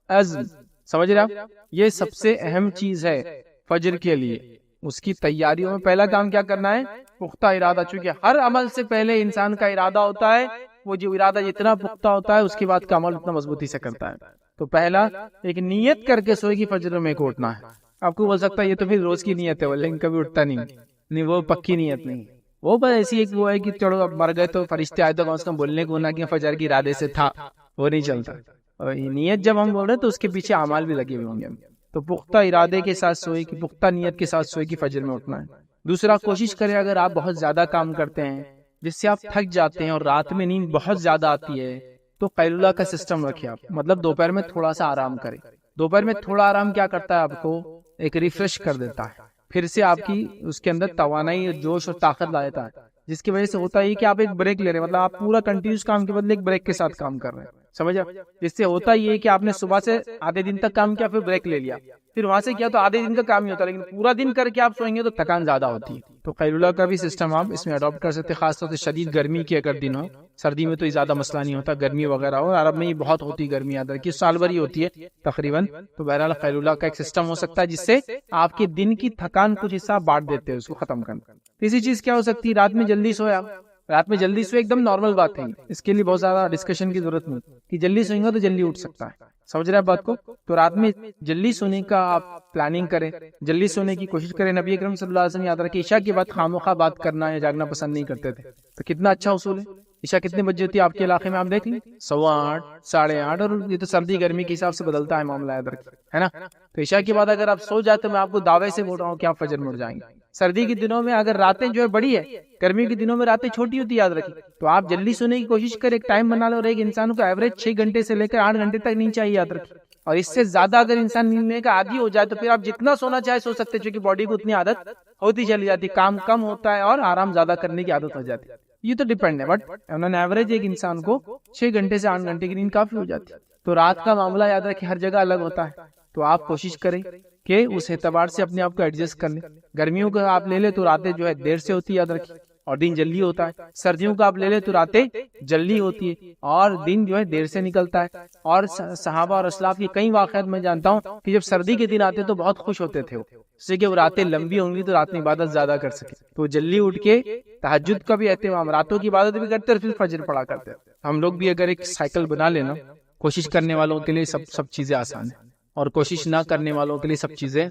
عزم، سمجھ رہے آپ، یہ سب سے اہم چیز ہے فجر کے لیے۔ اس کی تیاریوں میں پہلا کام کیا کرنا ہے، پختہ ارادہ، چونکہ ہر عمل سے پہلے انسان کا ارادہ ہوتا ہے، وہ جو ارادہ جتنا پختہ ہوتا ہے اس کے بعد کا عمل اتنا مضبوطی سے کرتا ہے۔ تو پہلا ایک نیت کر کے سوئے کہ فجر میں کو اٹھنا ہے۔ آپ کو بول سکتا ہے یہ تو پھر روز کی نیت ہے، لیکن کبھی اٹھتا نہیں، وہ پکی نیت نہیں، وہ بس ایسی ایک وہ ہے کہ چلو اب مر گئے تو فرشتے آئے تو کم سے کم بولنے کو نہ کہ فجر کی ارادے سے تھا، وہ نہیں چلتا۔ اور نیت جب ہم بول رہے ہیں تو اس کے پیچھے اعمال بھی لگے ہوئے ہوں گے، تو پختہ ارادے کے ساتھ سوئے کہ پختہ نیت کے ساتھ سوئے کہ فجر میں اٹھنا ہے۔ دوسرا، کوشش کریں اگر آپ بہت زیادہ کام کرتے ہیں جس سے آپ تھک جاتے ہیں اور رات میں نیند بہت زیادہ آتی ہے تو قیلولہ کا سسٹم رکھیں آپ، مطلب دوپہر میں تھوڑا سا آرام کریں۔ دوپہر میں تھوڑا آرام کیا کرتا ہے، آپ کو ایک ریفریش کر دیتا ہے، پھر سے آپ کی اس کے اندر توانائی، جوش اور طاقت لا دیتا ہے، جس کی وجہ سے ہوتا ہے کہ آپ ایک بریک لے رہے ہیں، مطلب آپ پورا کنٹینیوس کام کے بدلے ایک بریک کے ساتھ کام کر رہے ہیں۔ سمجھا؟ جس سے ہوتا یہ ہے کہ آپ نے صبح سے آدھے دن تک کام کیا، پھر بریک لے لیا، پھر وہاں سے کیا تو آدھے دن کا کام ہی ہوتا ہے، لیکن پورا دن کر کے آپ سوئیں گے تو تھکان زیادہ ہوتی ہے. تو قیلولہ کا بھی سسٹم آپ اس میں اڈاپٹ کر سکتے ہیں، خاص طور سے شدید گرمی کے اگر دن ہو. سردی میں تو یہ زیادہ مسئلہ نہیں ہوتا، گرمی وغیرہ ہو. عرب میں یہ بہت ہوتی گرمی، یاد رکھیے سال بھر ہی ہوتی ہے تقریباً. تو بہرحال قیلولہ کا ایک سسٹم ہو سکتا ہے جس سے آپ کے دن کی تھکان کچھ حصہ بانٹ دیتے ہیں، اس کو ختم کرنا. تیسری چیز کیا ہو سکتی ہے، رات میں جلدی سویا. رات میں جلدی سوئے ایک دم نارمل بات ہے، اس کے لیے بہت زیادہ ڈسکشن کی ضرورت نہیں کہ جلدی سوئیں گا تو جلدی اٹھ سکتا ہے. سمجھ رہے ہیں بات کو؟ تو رات میں جلدی سونے کا آپ پلاننگ کریں، جلدی سونے کی کوشش کریں. نبی اکرم صلی اللہ علیہ وسلم یاد رکھیں عشاء کے بعد خامخواہ بات کرنا یا جاگنا پسند نہیں کرتے تھے. تو کتنا اچھا اصول ہے. عشاء کتنے بجے ہوتی ہے آپ کے علاقے میں؟ آپ دیکھ لیں 8:15 8:30، اور یہ تو سردی گرمی کے حساب سے بدلتا ہے معاملہ، یاد رکھیں، ہے نا. تو عشاء کے بعد اگر آپ سو جاتے تو میں آپ کو دعوے سے بول رہا ہوں کہ آپ فجر میں اٹھ جائیں گے. سردی کے دنوں میں اگر راتیں جو ہے بڑی ہے، گرمی کے دنوں میں راتیں چھوٹی ہوتی ہے، یاد رکھیں. تو آپ جلدی سونے کی کوشش کریں، ایک ٹائم بنا لو. اور ایک انسان کو ایوریج 6 گھنٹے سے لے کر 8 گھنٹے تک نیند چاہیے، یاد رکھیں. اور اس سے زیادہ اگر انسان نیند لینے کا عادی ہو جائے تو پھر آپ جتنا سونا چاہے سو سکتے، چونکہ باڈی کو اتنی عادت ہوتی چلی جاتی، کام کم ہوتا ہے اور آرام زیادہ کرنے کی عادت ہو جاتی ہے. یہ تو ڈیپینڈ ہے، بٹ آن ایوریج ایک انسان کو 6 گھنٹے سے 8 گھنٹے کی نیند کافی ہو جاتی ہے. تو رات کا معاملہ یاد رکھیں ہر جگہ الگ ہوتا ہے. تو آپ کوشش کریں کہ اس اعتبار سے اپنے آپ کو ایڈجسٹ کر لیں. گرمیوں کا آپ لے لیں تو راتیں جو ہے دیر سے ہوتی ہے، یاد رکھیں، اور دن جلدی ہوتا ہے. سردیوں کا آپ لے لیں تو راتیں جلدی ہوتی ہے اور دن جو ہے دیر سے نکلتا ہے. اور صحابہ اور اسلاف کے کئی واقعات میں جانتا ہوں کہ جب سردی کے دن آتے تو بہت خوش ہوتے تھے، اس سے کہ وہ راتیں لمبی ہوں گی تو رات میں عبادت زیادہ کر سکے. تو جلدی اٹھ کے تہجد کا بھی اہتمام، راتوں کی عبادت بھی کرتے اور پھر فجر پڑھا کرتے. ہم لوگ بھی اگر ایک سائیکل بنا لینا، کوشش کرنے والوں کے لیے سب چیزیں آسان ہیں، اور کوشش نہ کرنے والوں کے لیے سب چیزیں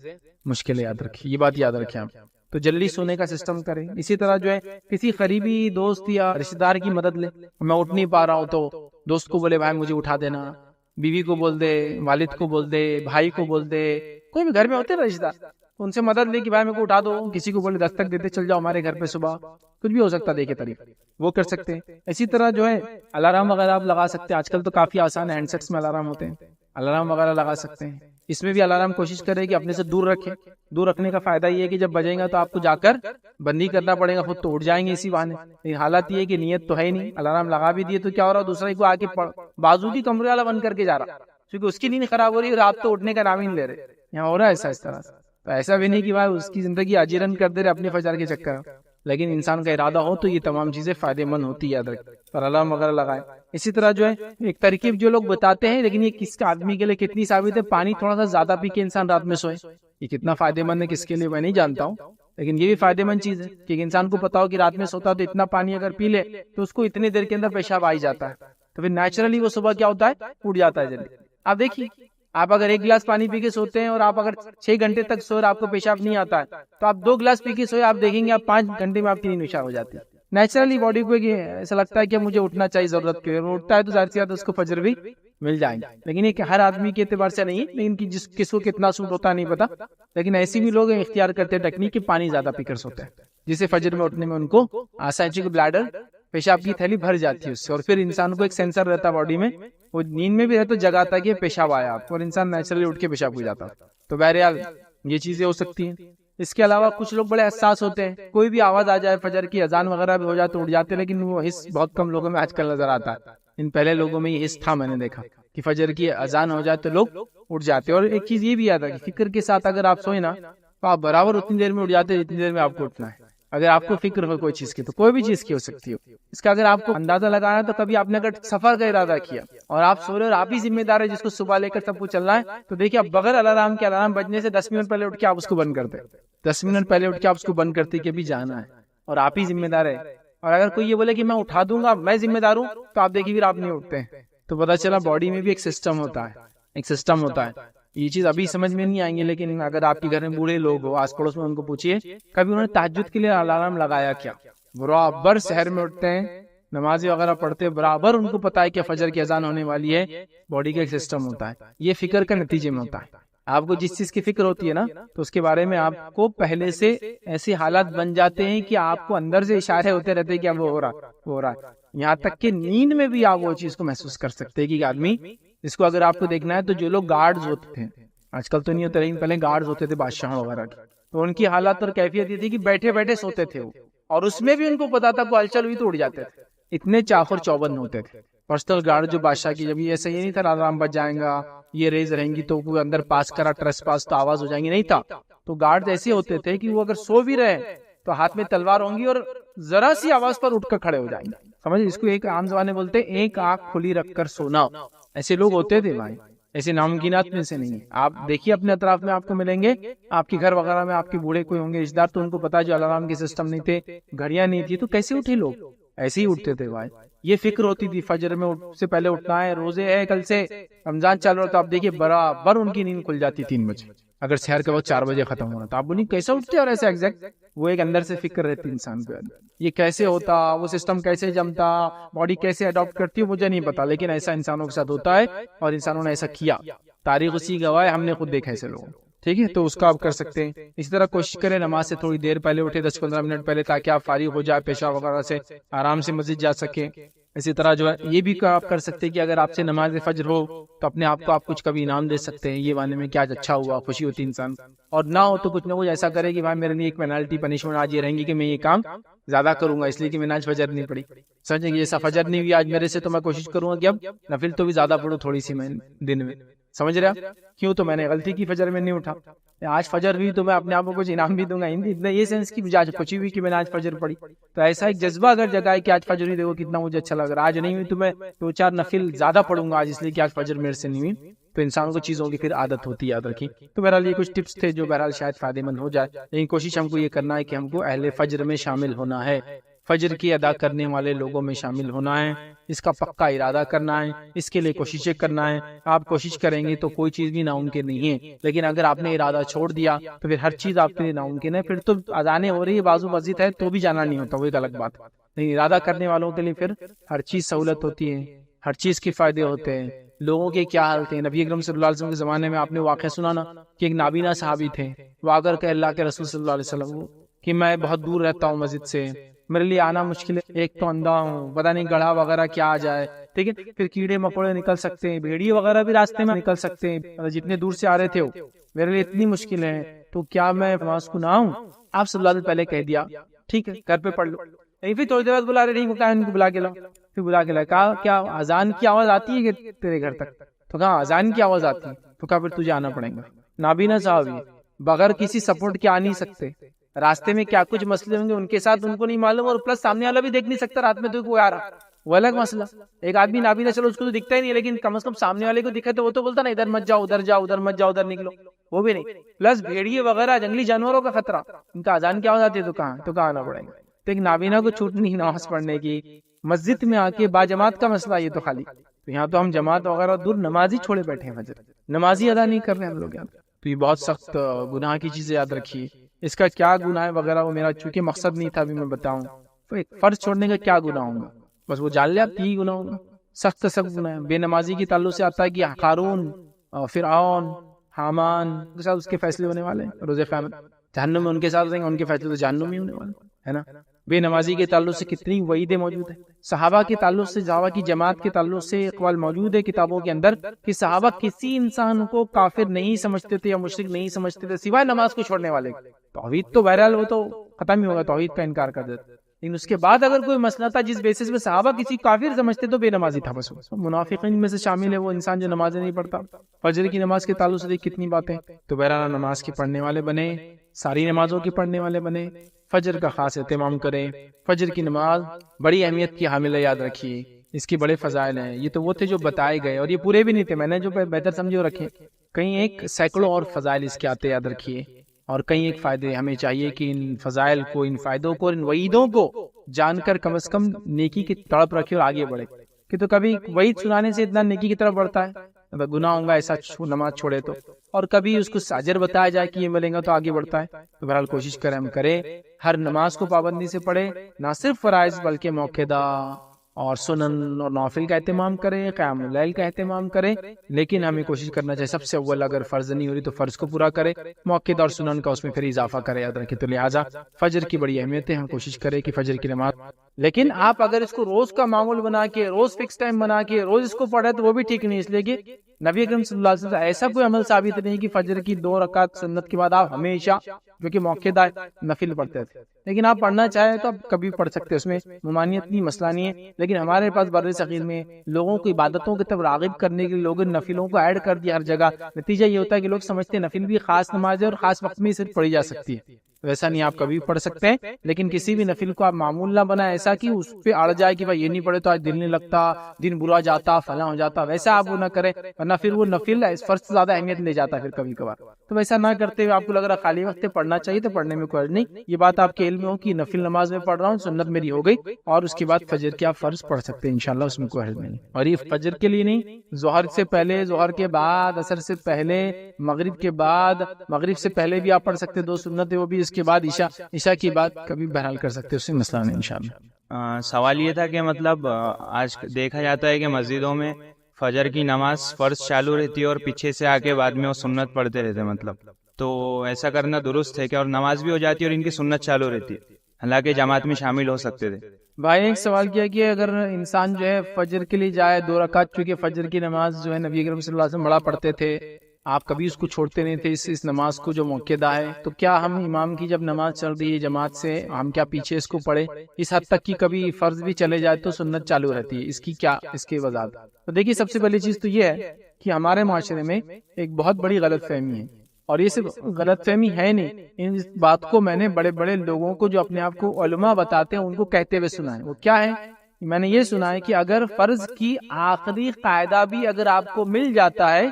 مشکل ہے. یاد رکھیے، یہ بات یاد رکھیں آپ. تو جلدی سونے کا سسٹم کریں. اسی طرح جو ہے کسی قریبی دوست یا رشتہ دار کی مدد لے. میں اٹھ نہیں پا رہا ہوں تو دوست کو بولے بھائی مجھے اٹھا دینا، بیوی کو بول دے، والد کو بول دے، بھائی کو بول دے، کوئی بھی گھر میں ہوتے نا رشتہ دار، ان سے مدد لے کہ بھائی میرے کو اٹھا دو. کسی کو بولے دستک دیتے چل جاؤ ہمارے گھر پہ صبح، کچھ بھی ہو سکتا ہے، دیکھے طریقہ وہ کر سکتے ہیں. اسی طرح جو ہے الارم وغیرہ آپ لگا سکتے ہیں. آج کل تو کافی آسان ہے، ہینڈ سیٹس میں الارم ہوتے ہیں، الارم وغیرہ لگا سکتے ہیں. اس میں بھی الارم کوشش کرے کہ اپنے سے دور رکھے. دور رکھنے کا فائدہ یہ ہے کہ جب بجے گا تو آپ کو جا کر بندی کرنا پڑے گا، خود تو اٹھ جائیں گے اسی بہانے. لیکن حالت یہ ہے کہ نیت تو ہے ہی نہیں، الارم لگا بھی دیے تو کیا ہو رہا ہے، دوسرے کو آ کے بازو کی کمرے والا بند کر کے جا رہا، کیونکہ اس کی نیند خراب ہو رہی ہے اور آپ تو اٹھنے کا نام ہی نہیں لے رہے. یہاں ہو رہا ہے ایسا اس طرح سے. تو ایسا بھی نہیں کہ بھائی اس کی زندگی اجیرن کر دے رہے اپنے فجر کے چکر، لیکن انسان کا ارادہ ہو تو یہ تمام چیزیں فائدے مند ہوتی ہے، یاد رکھیں. اور الارم وغیرہ لگائے. اسی طرح جو ہے ایک ترکیب جو لوگ بتاتے ہیں، لیکن یہ کس آدمی کے لیے کتنی ثابت ہے، پانی تھوڑا سا زیادہ پی کے انسان رات میں سوئے. یہ کتنا فائدے مند ہے کس کے لیے میں نہیں جانتا ہوں، لیکن یہ بھی فائدے مند چیز ہے کہ انسان کو پتا ہو کہ رات میں سوتا تو اتنا پانی اگر پی لے تو اس کو اتنی دیر کے اندر پیشاب آ جاتا ہے، تو پھر نیچرلی وہ صبح کیا ہوتا ہے، اٹھ جاتا ہے جلدی. آپ دیکھیے، آپ اگر 1 گلاس پانی پی کے سوتے ہیں اور آپ اگر 6 گھنٹے تک سو اور آپ کو پیشاب نہیں آتا ہے، تو آپ 2 گلاس پی کے سوئے، آپ دیکھیں گے آپ 5 گھنٹے میں آپ کی نیند پیشاب ہو جاتی ہے. نیچرلی باڈی کو ایسا لگتا ہے کہ مجھے اٹھنا چاہیے، ضرورت کی اٹھتا ہے تو ظاہر سی بات ہے اس کو فجر بھی مل جائیں گے. لیکن یہ کہ ہر آدمی کے اعتبار سے نہیں، لیکن کس کو کتنا سوٹ ہوتا ہے نہیں پتا. لیکن ایسی بھی لوگ اختیار کرتے ہیں ٹیکنیک کہ پانی زیادہ پی کر سوتے ہیں، جس سے فجر میں اٹھنے میں ان کو آسانی، چونکہ بلیڈر پیشاب کی تھیلی بھر جاتی ہے اس سے، اور پھر انسان کو ایک سینسر رہتا ہے باڈی میں، وہ نیند میں بھی رہتا جگاتا ہے کہ پیشاب آیا آپ کو، اور انسان نیچرلی اٹھ کے پیشاب ہو جاتا. تو بہرحال یہ چیزیں ہو سکتی ہیں. اس کے علاوہ کچھ لوگ بڑے حساس ہوتے ہیں، کوئی بھی آواز آ جائے، فجر کی اذان وغیرہ بھی ہو جائے تو اٹھ جاتے، لیکن وہ حس بہت کم لوگوں میں آج کل نظر آتا ہے. ان پہلے لوگوں میں یہ حس تھا، میں نے دیکھا کہ فجر کی اذان ہو جائے تو لوگ اٹھ جاتے. اور ایک چیز یہ بھی یاد ہے کہ فکر کے ساتھ اگر آپ سوئیں نا تو آپ برابر اتنی دیر میں اٹھ جاتے جتنی دیر میں آپ کو اٹھنا ہے. اگر آپ کو فکر ہو کوئی چیز کی تو کوئی بھی چیز کی ہو سکتی ہو، اس کا اگر آپ کو اندازہ لگانا تو کبھی آپ نے اگر سفر کا ارادہ کیا اور آپ سو رہے اور آپ ہی ذمہ دار ہے جس کو صبح لے کر سب کو چلنا ہے، تو دیکھیے آپ بغیر الارم کے، الارم بجنے سے 10 منٹ پہلے اٹھ کے آپ اس کو بند کرتے، 10 منٹ پہلے اٹھ کے آپ اس کو بند کرتے کہ بھی جانا ہے اور آپ ہی ذمہ دار ہے. اور اگر کوئی یہ بولے کہ میں اٹھا دوں گا، میں ذمہ دار ہوں، تو آپ دیکھیے پھر آپ نہیں اٹھتے. تو پتا چلا باڈی میں بھی ایک سسٹم ہوتا ہے، ایک سسٹم ہوتا ہے. یہ چیز ابھی سمجھ میں نہیں آئیں گے، لیکن اگر آپ کے گھر میں بوڑھے لوگ ہو، آس پڑوس میں، ان کو پوچھیے کبھی انہوں نے تہجد کے لیے الارم لگایا کیا. برابر شہر میں اٹھتے ہیں، نمازی وغیرہ پڑھتے ہیں، برابر ان کو پتا ہے کہ فجر کی اذان ہونے والی ہے. باڈی کا ایک سسٹم ہوتا ہے، یہ فکر کا نتیجے میں ہوتا ہے. آپ کو جس چیز کی فکر ہوتی ہے نا، تو اس کے بارے میں آپ کو پہلے سے ایسے حالات بن جاتے ہیں کہ آپ کو اندر سے اشارے ہوتے رہتے ہیں کہ اب وہ ہو رہا ہے. یہاں تک کہ نیند میں بھی آپ وہ چیز کو محسوس کر سکتے ہیں کہ آدمی، اس کو اگر آپ کو دیکھنا ہے تو جو لوگ گارڈز ہوتے تھے، آج کل تو نہیں ہوتے لیکن پہلے گارڈز ہوتے تھے بادشاہوں وغیرہ کے، تو ان کی حالات اور کیفیت یہ تھی کہ بیٹھے بیٹھے سوتے تھے وہ، اور اس میں بھی ان کو پتا تھا کوئی ہلچل ہوئی تو اٹھ جاتے تھے، اتنے چاخر چوبند ہوتے تھے. پرسنل گارڈ جو بادشاہ کی، جب یہ ایسا یہ نہیں تھا الارم بج جائے گا، یہ ریز رہیں گی تو کوئی اندر پاس کرا ٹریس پاس تو آواز ہو جائیں گی، نہیں تھا. تو گارڈ ایسے ہوتے تھے کہ وہ اگر سو بھی رہے تو ہاتھ میں تلوار ہوں گی اور ذرا سی آواز پر اٹھ کر کھڑے ہو جائیں گے. سمجھ، اس کو ایک عام زبان میں بولتے ہیں ایک آنکھ کھلی رکھ کر سونا. ایسے لوگ ہوتے تھے بھائی، ایسے ناممکنات میں سے نہیں ہے. آپ دیکھیے اپنے اطراف میں آپ کو ملیں گے، آپ کے گھر وغیرہ میں آپ کے بوڑھے کوئی ہوں گے رشتے دار، تو ان کو پتا جو الارم کے سسٹم نہیں تھے، گھڑیاں نہیں تھی، تو کیسے اٹھے لوگ؟ ایسے ہی اٹھتے تھے بھائی. یہ فکر ہوتی تھی فجر میں سے پہلے اٹھنا ہے، روزے ہے کل سے، رمضان چل رہا تھا. آپ دیکھیے برابر ان کی نیند کھل جاتی 3 بجے، اگر سحر کے وقت 4 بجے ختم ہونا. تو آپ بولیے کیسے اٹھتے اور ایسے ایگزیکٹ، وہ ایک اندر سے فکر رہتی انسان کو. یہ کیسے ہوتا، وہ سسٹم کیسے جمتا، باڈی کیسے اڈاپٹ کرتی ہے مجھے نہیں پتا، لیکن ایسا انسانوں کے ساتھ ہوتا ہے اور انسانوں نے ایسا کیا. تاریخ اسی گواہ ہے، ہم نے خود دیکھا ایسے لوگ. ٹھیک ہے، تو اس کا آپ کر سکتے ہیں. اسی طرح کوشش کریں نماز سے تھوڑی دیر پہلے اٹھے، 10-15 منٹ پہلے، تاکہ آپ فارغ ہو جائے پیشاب وغیرہ سے، آرام سے مسجد جا سکیں. اسی طرح جو ہے یہ بھی آپ کر سکتے ہیں کہ اگر آپ سے نماز فجر ہو تو اپنے آپ کو آپ کچھ کبھی انعام دے سکتے ہیں، یہ معنی میں کیا اچھا ہوا، خوشی ہوتی انسان. اور نہ ہو تو کچھ نہ کچھ ایسا کرے کہ بھائی میرے لیے ایک پینالٹی پنشمنٹ آج یہ رہیں گی کہ میں یہ کام زیادہ کروں گا، اس لیے کہ میں نے آج فجر نہیں پڑھی. سمجھیں گے، جیسا فجر نہیں ہوئی آج میرے سے تو میں کوشش کروں گا کہ اب نفل تو بھی زیادہ پڑھوں تھوڑی سی میں دن میں. سمجھ رہا کیوں؟ تو میں نے غلطی کی، فجر میں نہیں اٹھا. آج فجر ہوئی تو میں اپنے آپ کو کچھ انعام بھی دوں گا. اتنا یہ سینس کی مجھے آج خوشی ہوئی کہ میں نے آج فجر پڑھی. تو ایسا ایک جذبہ اگر جگائے کہ آج فجر ہوئی، دیکھو کتنا مجھے اچھا لگ رہا ہے. آج نہیں ہوئی تو میں 2-4 نفل زیادہ پڑھوں گا آج، اس لیے کہ آج فجر میرے سے نہیں ہوئی. تو انسان کو چیزوں کی پھر عادت ہوتی ہے، یاد رکھیں. تو بہرحال یہ کچھ ٹپس تھے جو بہرحال شاید فائدے مند ہو جائے، لیکن کوشش ہم کو یہ کرنا ہے کہ ہم کو اہل فجر میں شامل ہونا ہے، فجر کی ادا کرنے والے لوگوں میں شامل ہونا ہے. اس کا پکا ارادہ کرنا ہے، اس کے لیے کوششیں کرنا ہے. آپ کوشش کریں گے تو کوئی چیز بھی ناممکن نہیں ہے، لیکن اگر آپ نے ارادہ چھوڑ دیا تو پھر ہر چیز آپ کے لیے ناممکن ہے. پھر تو اذانیں ہو رہی ہے، بازو مسجد ہے تو بھی جانا نہیں ہوتا، وہ ایک الگ بات. لیکن ارادہ کرنے والوں کے لیے پھر ہر چیز سہولت ہوتی ہے، ہر چیز کے فائدے ہوتے ہیں. لوگوں کے کیا حال تھے نبی اکرم صلی اللہ علیہ وسلم کے زمانے میں، آپ نے واقعہ سنا نا کہ ایک نابینا صحابی تھے، وہ آ کر کہ اللہ کے رسول صلی اللہ علیہ وسلم کو کہ میں بہت دور رہتا ہوں مسجد سے، میرے لیے آنا مشکل ہے، ایک تو اندھا ہوں، پتہ نہیں گڑھا وغیرہ کیا آ جائے. ٹھیک ہے، پھر کیڑے مکوڑے نکل سکتے ہیں، بھیڑیے وغیرہ بھی راستے میں نکل سکتے ہیں، جتنے دور سے آ رہے تھے وہ میرے لیے اتنی مشکل ہے، تو کیا میں نماز کو نہ آؤں؟ آپ صلی اللہ علیہ وسلم پہلے کہہ دیا ٹھیک ہے گھر پہ پڑھ لو. پھر تھوڑی دیر بعد بلا رہے نہیں، ان کو بلا کے لاؤ. پھر بلا کے لاؤ، کہا کیا اذان کی آواز آتی ہے کہ تیرے گھر تک؟ تو کہا اذان کی آواز آتی ہے. تو کہا پھر تجھے آنا پڑے گا. نابینا صحابی بغیر کسی سپورٹ کے آ نہیں سکتے، راستے میں کیا کچھ مسئلے ہوں گے ان کے ساتھ ان کو نہیں معلوم، اور پلس سامنے والا بھی دیکھ نہیں سکتا رات میں تو کوئی آ رہا، وہ الگ مسئلہ. ایک آدمی نابینا چلو اس کو تو دکھتا ہی نہیں، لیکن کم از کم سامنے والے کو دکھا تو وہ تو بولتا نا ادھر مت جاؤ، ادھر جاؤ، ادھر مت جاؤ، ادھر نکلو، وہ بھی نہیں. پلس بھیڑیے وغیرہ جنگلی جانوروں کا خطرہ، ان کا اذان کی آواز آتی ہے تو کہاں آنا پڑے گا. تو ایک نابینا کو چھوٹ نہیں نماز پڑھنے کی، مسجد میں آ کے باجماعت کا مسئلہ یہ تو خالی. تو یہاں تو ہم جماعت وغیرہ دور نمازی چھوڑے بیٹھے ہیں، فجر نمازی ادا نہیں کر رہے ہم لوگ یہاں. تو یہ بہت سخت گناہ کی چیزیں یاد رکھیے. اس کا کیا گناہ ہے وغیرہ وہ میرا چونکہ مقصد نہیں تھا ابھی میں بتاؤں. تو ایک فرض چھوڑنے کا کیا گناہ ہوگا بس وہ جان لے آپ، 3 گناہ ہوگا، سخت سخت گناہ ہے. بے نمازی کے تعلق سے آتا ہے کہ قارون، فرعون، حامان کے ساتھ اس کے فیصلے ہونے والے ہیں روز قیامت، جہنم میں ان کے ساتھ رہیں گے، ان کے فیصلے تو جہنم میں ہونے والے ہے نا. بے نمازی کے تعلق سے کتنی وعیدیں موجود ہیں. صحابہ کے تعلق سے، صحابہ کی جماعت کے تعلق سے اقوال موجود ہے کتابوں کے اندر کہ صحابہ کسی انسان کو کافر نہیں سمجھتے تھے یا مشرک نہیں سمجھتے تھے سوائے نماز کو چھوڑنے والے. توحید تو بہرحال وہ تو ختم ہی ہوگا، توحید کا انکار کر دیتے، لیکن اس کے بعد اگر کوئی مسئلہ تھا جس بیسس میں صحابہ کسی کافر سمجھتے تو بے نمازی تھا. بس منافقین میں سے شامل ہے وہ انسان جو نمازیں نہیں پڑھتا. فجر کی نماز کے تعلق سے دیکھ کتنی باتیں. تو بہرحال نماز کے پڑھنے والے بنے، ساری نمازوں کے پڑھنے والے بنے، فجر کا خاص اہتمام کریں. فجر کی نماز بڑی اہمیت کی حامل ہے، یاد رکھیے، اس کی بڑے فضائل ہیں. یہ تو وہ تھے جو بتائے گئے اور یہ پورے بھی نہیں تھے، میں نے جو بہتر سمجھے وہ رکھے. کہیں ایک سینکڑوں اور فضائل اس کے آتے، یاد رکھیے. اور کئی ایک فائدے. ہمیں چاہیے کہ ان فضائل کو، ان فائدوں کو، ان وعیدوں کو جان کر کم از کم نیکی کی تڑپ رکھے اور آگے بڑھے. کہ تو کبھی وعید سنانے سے اتنا نیکی کی طرف بڑھتا ہے، گناہ ہوگا ایسا نماز چھوڑے تو، اور کبھی اس کو اجر بتایا جائے کہ یہ ملے گا تو آگے بڑھتا ہے. تو بہرحال کوشش کریں ہم کریں ہر نماز کو پابندی سے پڑھیں، نہ صرف فرائض بلکہ موقعہ اور سنن اور نوافل کا اہتمام کریں، قیام اللیل کا اہتمام کریں. لیکن ہمیں کوشش کرنا چاہیے سب سے اول اگر فرض نہیں ہو رہی تو فرض کو پورا کریں، موقع اور سنن کا اس میں پھر اضافہ کریں، یاد رکھیں. تو لہٰذا فجر کی بڑی اہمیت ہے، ہم کوشش کریں کہ فجر کی نماز لیکن آپ اگر اس کو روز کا معمول بنا کے روز فکس ٹائم بنا کے روز اس کو پڑھے تو وہ بھی ٹھیک نہیں، اس لیے کہ نبی اکرم صلی اللہ علیہ وسلم ایسا کوئی عمل ثابت نہیں کہ فجر کی 2 رکعت سنت کے بعد آپ ہمیشہ جو کہ موقع دار نفل پڑھتے تھے، لیکن آپ پڑھنا چاہیں تو آپ کبھی پڑھ سکتے، اس میں ممانعت نہیں، مسئلہ نہیں ہے۔ لیکن ہمارے پاس بر صغیر میں لوگوں کو عبادتوں کی طرف راغب کرنے کے لیے لوگوں نے نفلوں کو ایڈ کر دیا ہر جگہ، نتیجہ یہ ہوتا ہے کہ لوگ سمجھتے ہیں نفل بھی خاص نماز ہے اور خاص وقت میں صرف پڑھی جا سکتی ہے، ویسا نہیں، آپ کبھی پڑھ سکتے ہیں، لیکن کسی بھی نفل کو آپ معمول نہ بنائیں ایسا کہ اس پہ اڑ جائے کہ بھائی یہ نہیں پڑھے تو آج دل نہیں لگتا، دن برا جاتا، فلاں ہو جاتا، ویسا آپ وہ نہ کریں، ورنہ پھر وہ نفل فرض سے زیادہ اہمیت لے جاتا ہے پھر کبھی کبھار۔ تو ویسا نہ کرتے ہوئے آپ کو لگ رہا خالی وقت پڑھنا چاہیے تو پڑھنے میں کوئی حرج نہیں، یہ بات آپ کے علم میں ہو کہ نفل نماز میں پڑھ رہا ہوں، سنت میری ہو گئی، اور اس کے بعد فجر کے آپ فرض پڑھ سکتے ہیں انشاءاللہ، اس میں کوئی حرج نہیں۔ اور یہ فجر کے لیے نہیں، ظہر سے پہلے، ظہر کے بعد، عصر سے پہلے، مغرب کے بعد، مغرب سے پہلے بھی آپ پڑھ سکتے، 2 سنت ہے وہ بھی، اس کے بعد عشاء کی بات کبھی بہرحال کر سکتے، اس سے مسئلہ نہیں انشاءاللہ۔ سوال یہ تھا کہ مطلب آج دیکھا جاتا ہے کہ مسجدوں میں فجر کی نماز فرض چالو رہتی ہے اور پیچھے سے آ کے بعد میں وہ سنت پڑھتے رہتے، مطلب تو ایسا کرنا درست ہے کہ اور نماز بھی ہو جاتی ہے اور ان کی سنت چالو رہتی ہے، حالانکہ جماعت میں شامل ہو سکتے تھے۔ بھائی ایک سوال کیا کہ اگر انسان جو ہے فجر کے لیے جائے 2 رکعت، چونکہ فجر کی نماز جو ہے نبی اکرم صلی اللہ علیہ وسلم بڑا پڑھتے تھے، آپ کبھی اس کو چھوڑتے نہیں تھے، اس نماز کو جو موقع ہے، تو کیا ہم امام کی جب نماز چل رہی ہے جماعت سے ہم کیا پیچھے اس کو پڑھے؟ اس حد تک کہ کبھی فرض بھی چلے جائے تو سنت چالو رہتی ہے، اس کی کیا اس کے وضاحت؟ تو دیکھیے سب سے پہلی چیز تو یہ ہے کہ ہمارے معاشرے میں ایک بہت بڑی غلط فہمی ہے، اور یہ صرف غلط فہمی ہے نہیں، اس بات کو میں نے بڑے بڑے لوگوں کو جو اپنے آپ کو علماء بتاتے ہیں ان کو کہتے ہوئے سنا ہے۔ وہ کیا ہے؟ میں نے یہ سنا ہے کہ اگر فرض کی آخری قاعدہ بھی اگر آپ کو مل جاتا ہے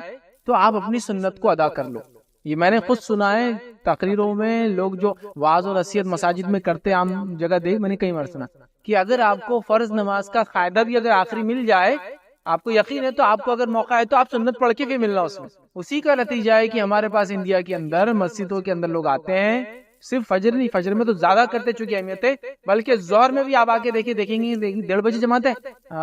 تو آپ اپنی سنت کو ادا کر لو۔ یہ میں نے خود سنا ہے تقریروں میں، لوگ جو وعظ اور نصیحت مساجد میں کرتے عام جگہ دیکھ، میں نے کئی بار سنا کہ اگر آپ کو فرض نماز کا قاعدہ بھی اگر آخری مل جائے، آپ کو یقین ہے تو آپ کو اگر موقع ہے تو آپ سنت پڑھ کے بھی ملنا اس میں۔ اسی کا نتیجہ ہے کہ ہمارے پاس انڈیا کے اندر مسجدوں کے اندر لوگ آتے ہیں، صرف فجر نہیں، فجر میں تو زیادہ کرتے چونکہ اہمیت ہے، بلکہ ظہر میں بھی آپ آ کے دیکھیں گے 1:30 بجے جماعت ہے،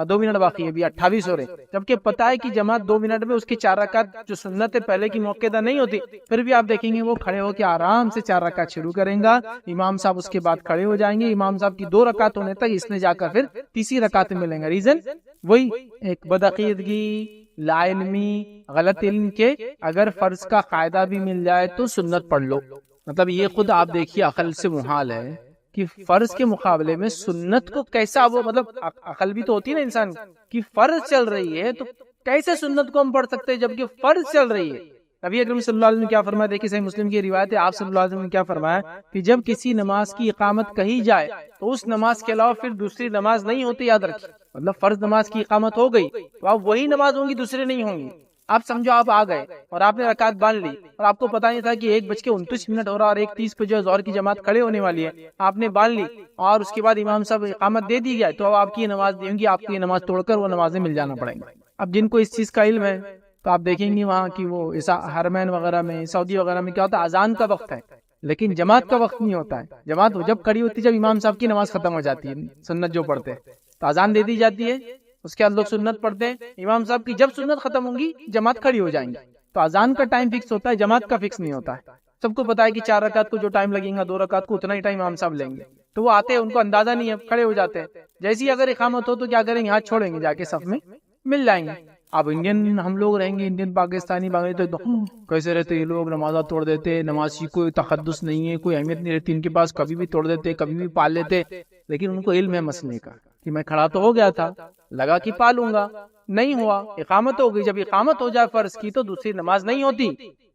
2 منٹ باقی ہے، ابھی 28 ہو رہے، جبکہ پتا ہے کہ جماعت 2 منٹ میں اس کی 4 رکعت جو سنت ہے پہلے کی موقع نہیں ہوتی، پھر بھی آپ دیکھیں گے وہ کھڑے ہو کے آرام سے 4 رکعت شروع کریں گا، امام صاحب اس کے بعد کھڑے ہو جائیں گے، امام صاحب کی 2 رکعت ہونے تک اس نے جا کر پھر تیسری رکعت میں ملیں گا۔ ریزن وہی ایک بدعقیدگی، لا علمی، غلط علم کے اگر فرض کا قاعدہ بھی مل جائے تو سنت پڑھ لو، مطلب یہ خود آپ دیکھیے عقل سے محال ہے کہ فرض کے مقابلے میں سنت کو کیسا، وہ مطلب عقل بھی تو ہوتی ہے نا انسان کی، فرض چل رہی ہے تو کیسے سنت کو ہم پڑھ سکتے ہیں جبکہ فرض چل رہی ہے؟ نبی اکرم صلی اللہ علیہ وسلم نے کیا فرمایا؟ دیکھیے صحیح مسلم کی روایت ہے، آپ صلی اللہ علیہ وسلم نے کیا فرمایا کہ جب کسی نماز کی اقامت کہی جائے تو اس نماز کے علاوہ پھر دوسری نماز نہیں ہوتی، یاد رکھیے، مطلب فرض نماز کی اقامت ہو گئی تو آپ وہی نماز ہوں گی، دوسرے نہیں ہوں گی۔ آپ سمجھو آپ آ گئے اور آپ نے رکعت باندھ لی اور آپ کو پتا نہیں تھا کہ 1:29 ہو رہا اور 1:30 پہ جو ظہر کی جماعت کھڑے ہونے والی ہے، آپ نے باندھ لی اور اس کے بعد امام صاحب اقامت دے دی گئی، تو اب آپ کی نماز نہیں ہوگی، آپ کی نماز توڑ کر وہ نمازیں مل جانا پڑیں گی۔ اب جن کو اس چیز کا علم ہے تو آپ دیکھیں گے وہاں کی وہ حرمین وغیرہ میں، سعودی وغیرہ میں کیا ہوتا ہے، اذان کا وقت ہے لیکن جماعت کا وقت نہیں ہوتا ہے، جماعت وہ جب کھڑی ہوتی ہے جب امام صاحب کی نماز ختم ہو جاتی ہے، سنت جو پڑھتے ہیں تو اذان دے دی جاتی ہے، اس کے بعد لوگ سنت پڑھتے ہیں، امام صاحب کی جب سنت ختم ہوگی جماعت کھڑی ہو جائیں گی، تو اذان کا ٹائم فکس ہوتا ہے، جماعت کا فکس نہیں ہوتا ہے۔ سب کو پتا ہے کہ 4 رکعت کو جو ٹائم لگے گا 2 رکعت کو اتنا ہی ٹائم امام صاحب لیں گے، تو وہ آتے ہیں، ان کو اندازہ نہیں ہے، کھڑے ہو جاتے ہیں، جیسی اگر اقامت ہو تو کیا کریں گے، ہاتھ چھوڑیں گے، جا کے صف میں مل جائیں گے۔ اب انڈین ہم لوگ رہیں گے، انڈین پاکستانی بنگلہ تو کیسے رہتے یہ لوگ، نمازہ توڑ دیتے، نماز کی کوئی تقدس نہیں ہے، کوئی اہمیت نہیں رہتی ان کے پاس، کبھی بھی توڑ دیتے، کبھی بھی پال لیتے، لیکن ان کو علم ہے مسئلے کا کہ میں کھڑا تو ہو گیا تھا، لگا کہ پالوں گا، نہیں ہوا، اقامت ہو گئی، جب اقامت ہو جائے فرض کی تو دوسری نماز نہیں ہوتی،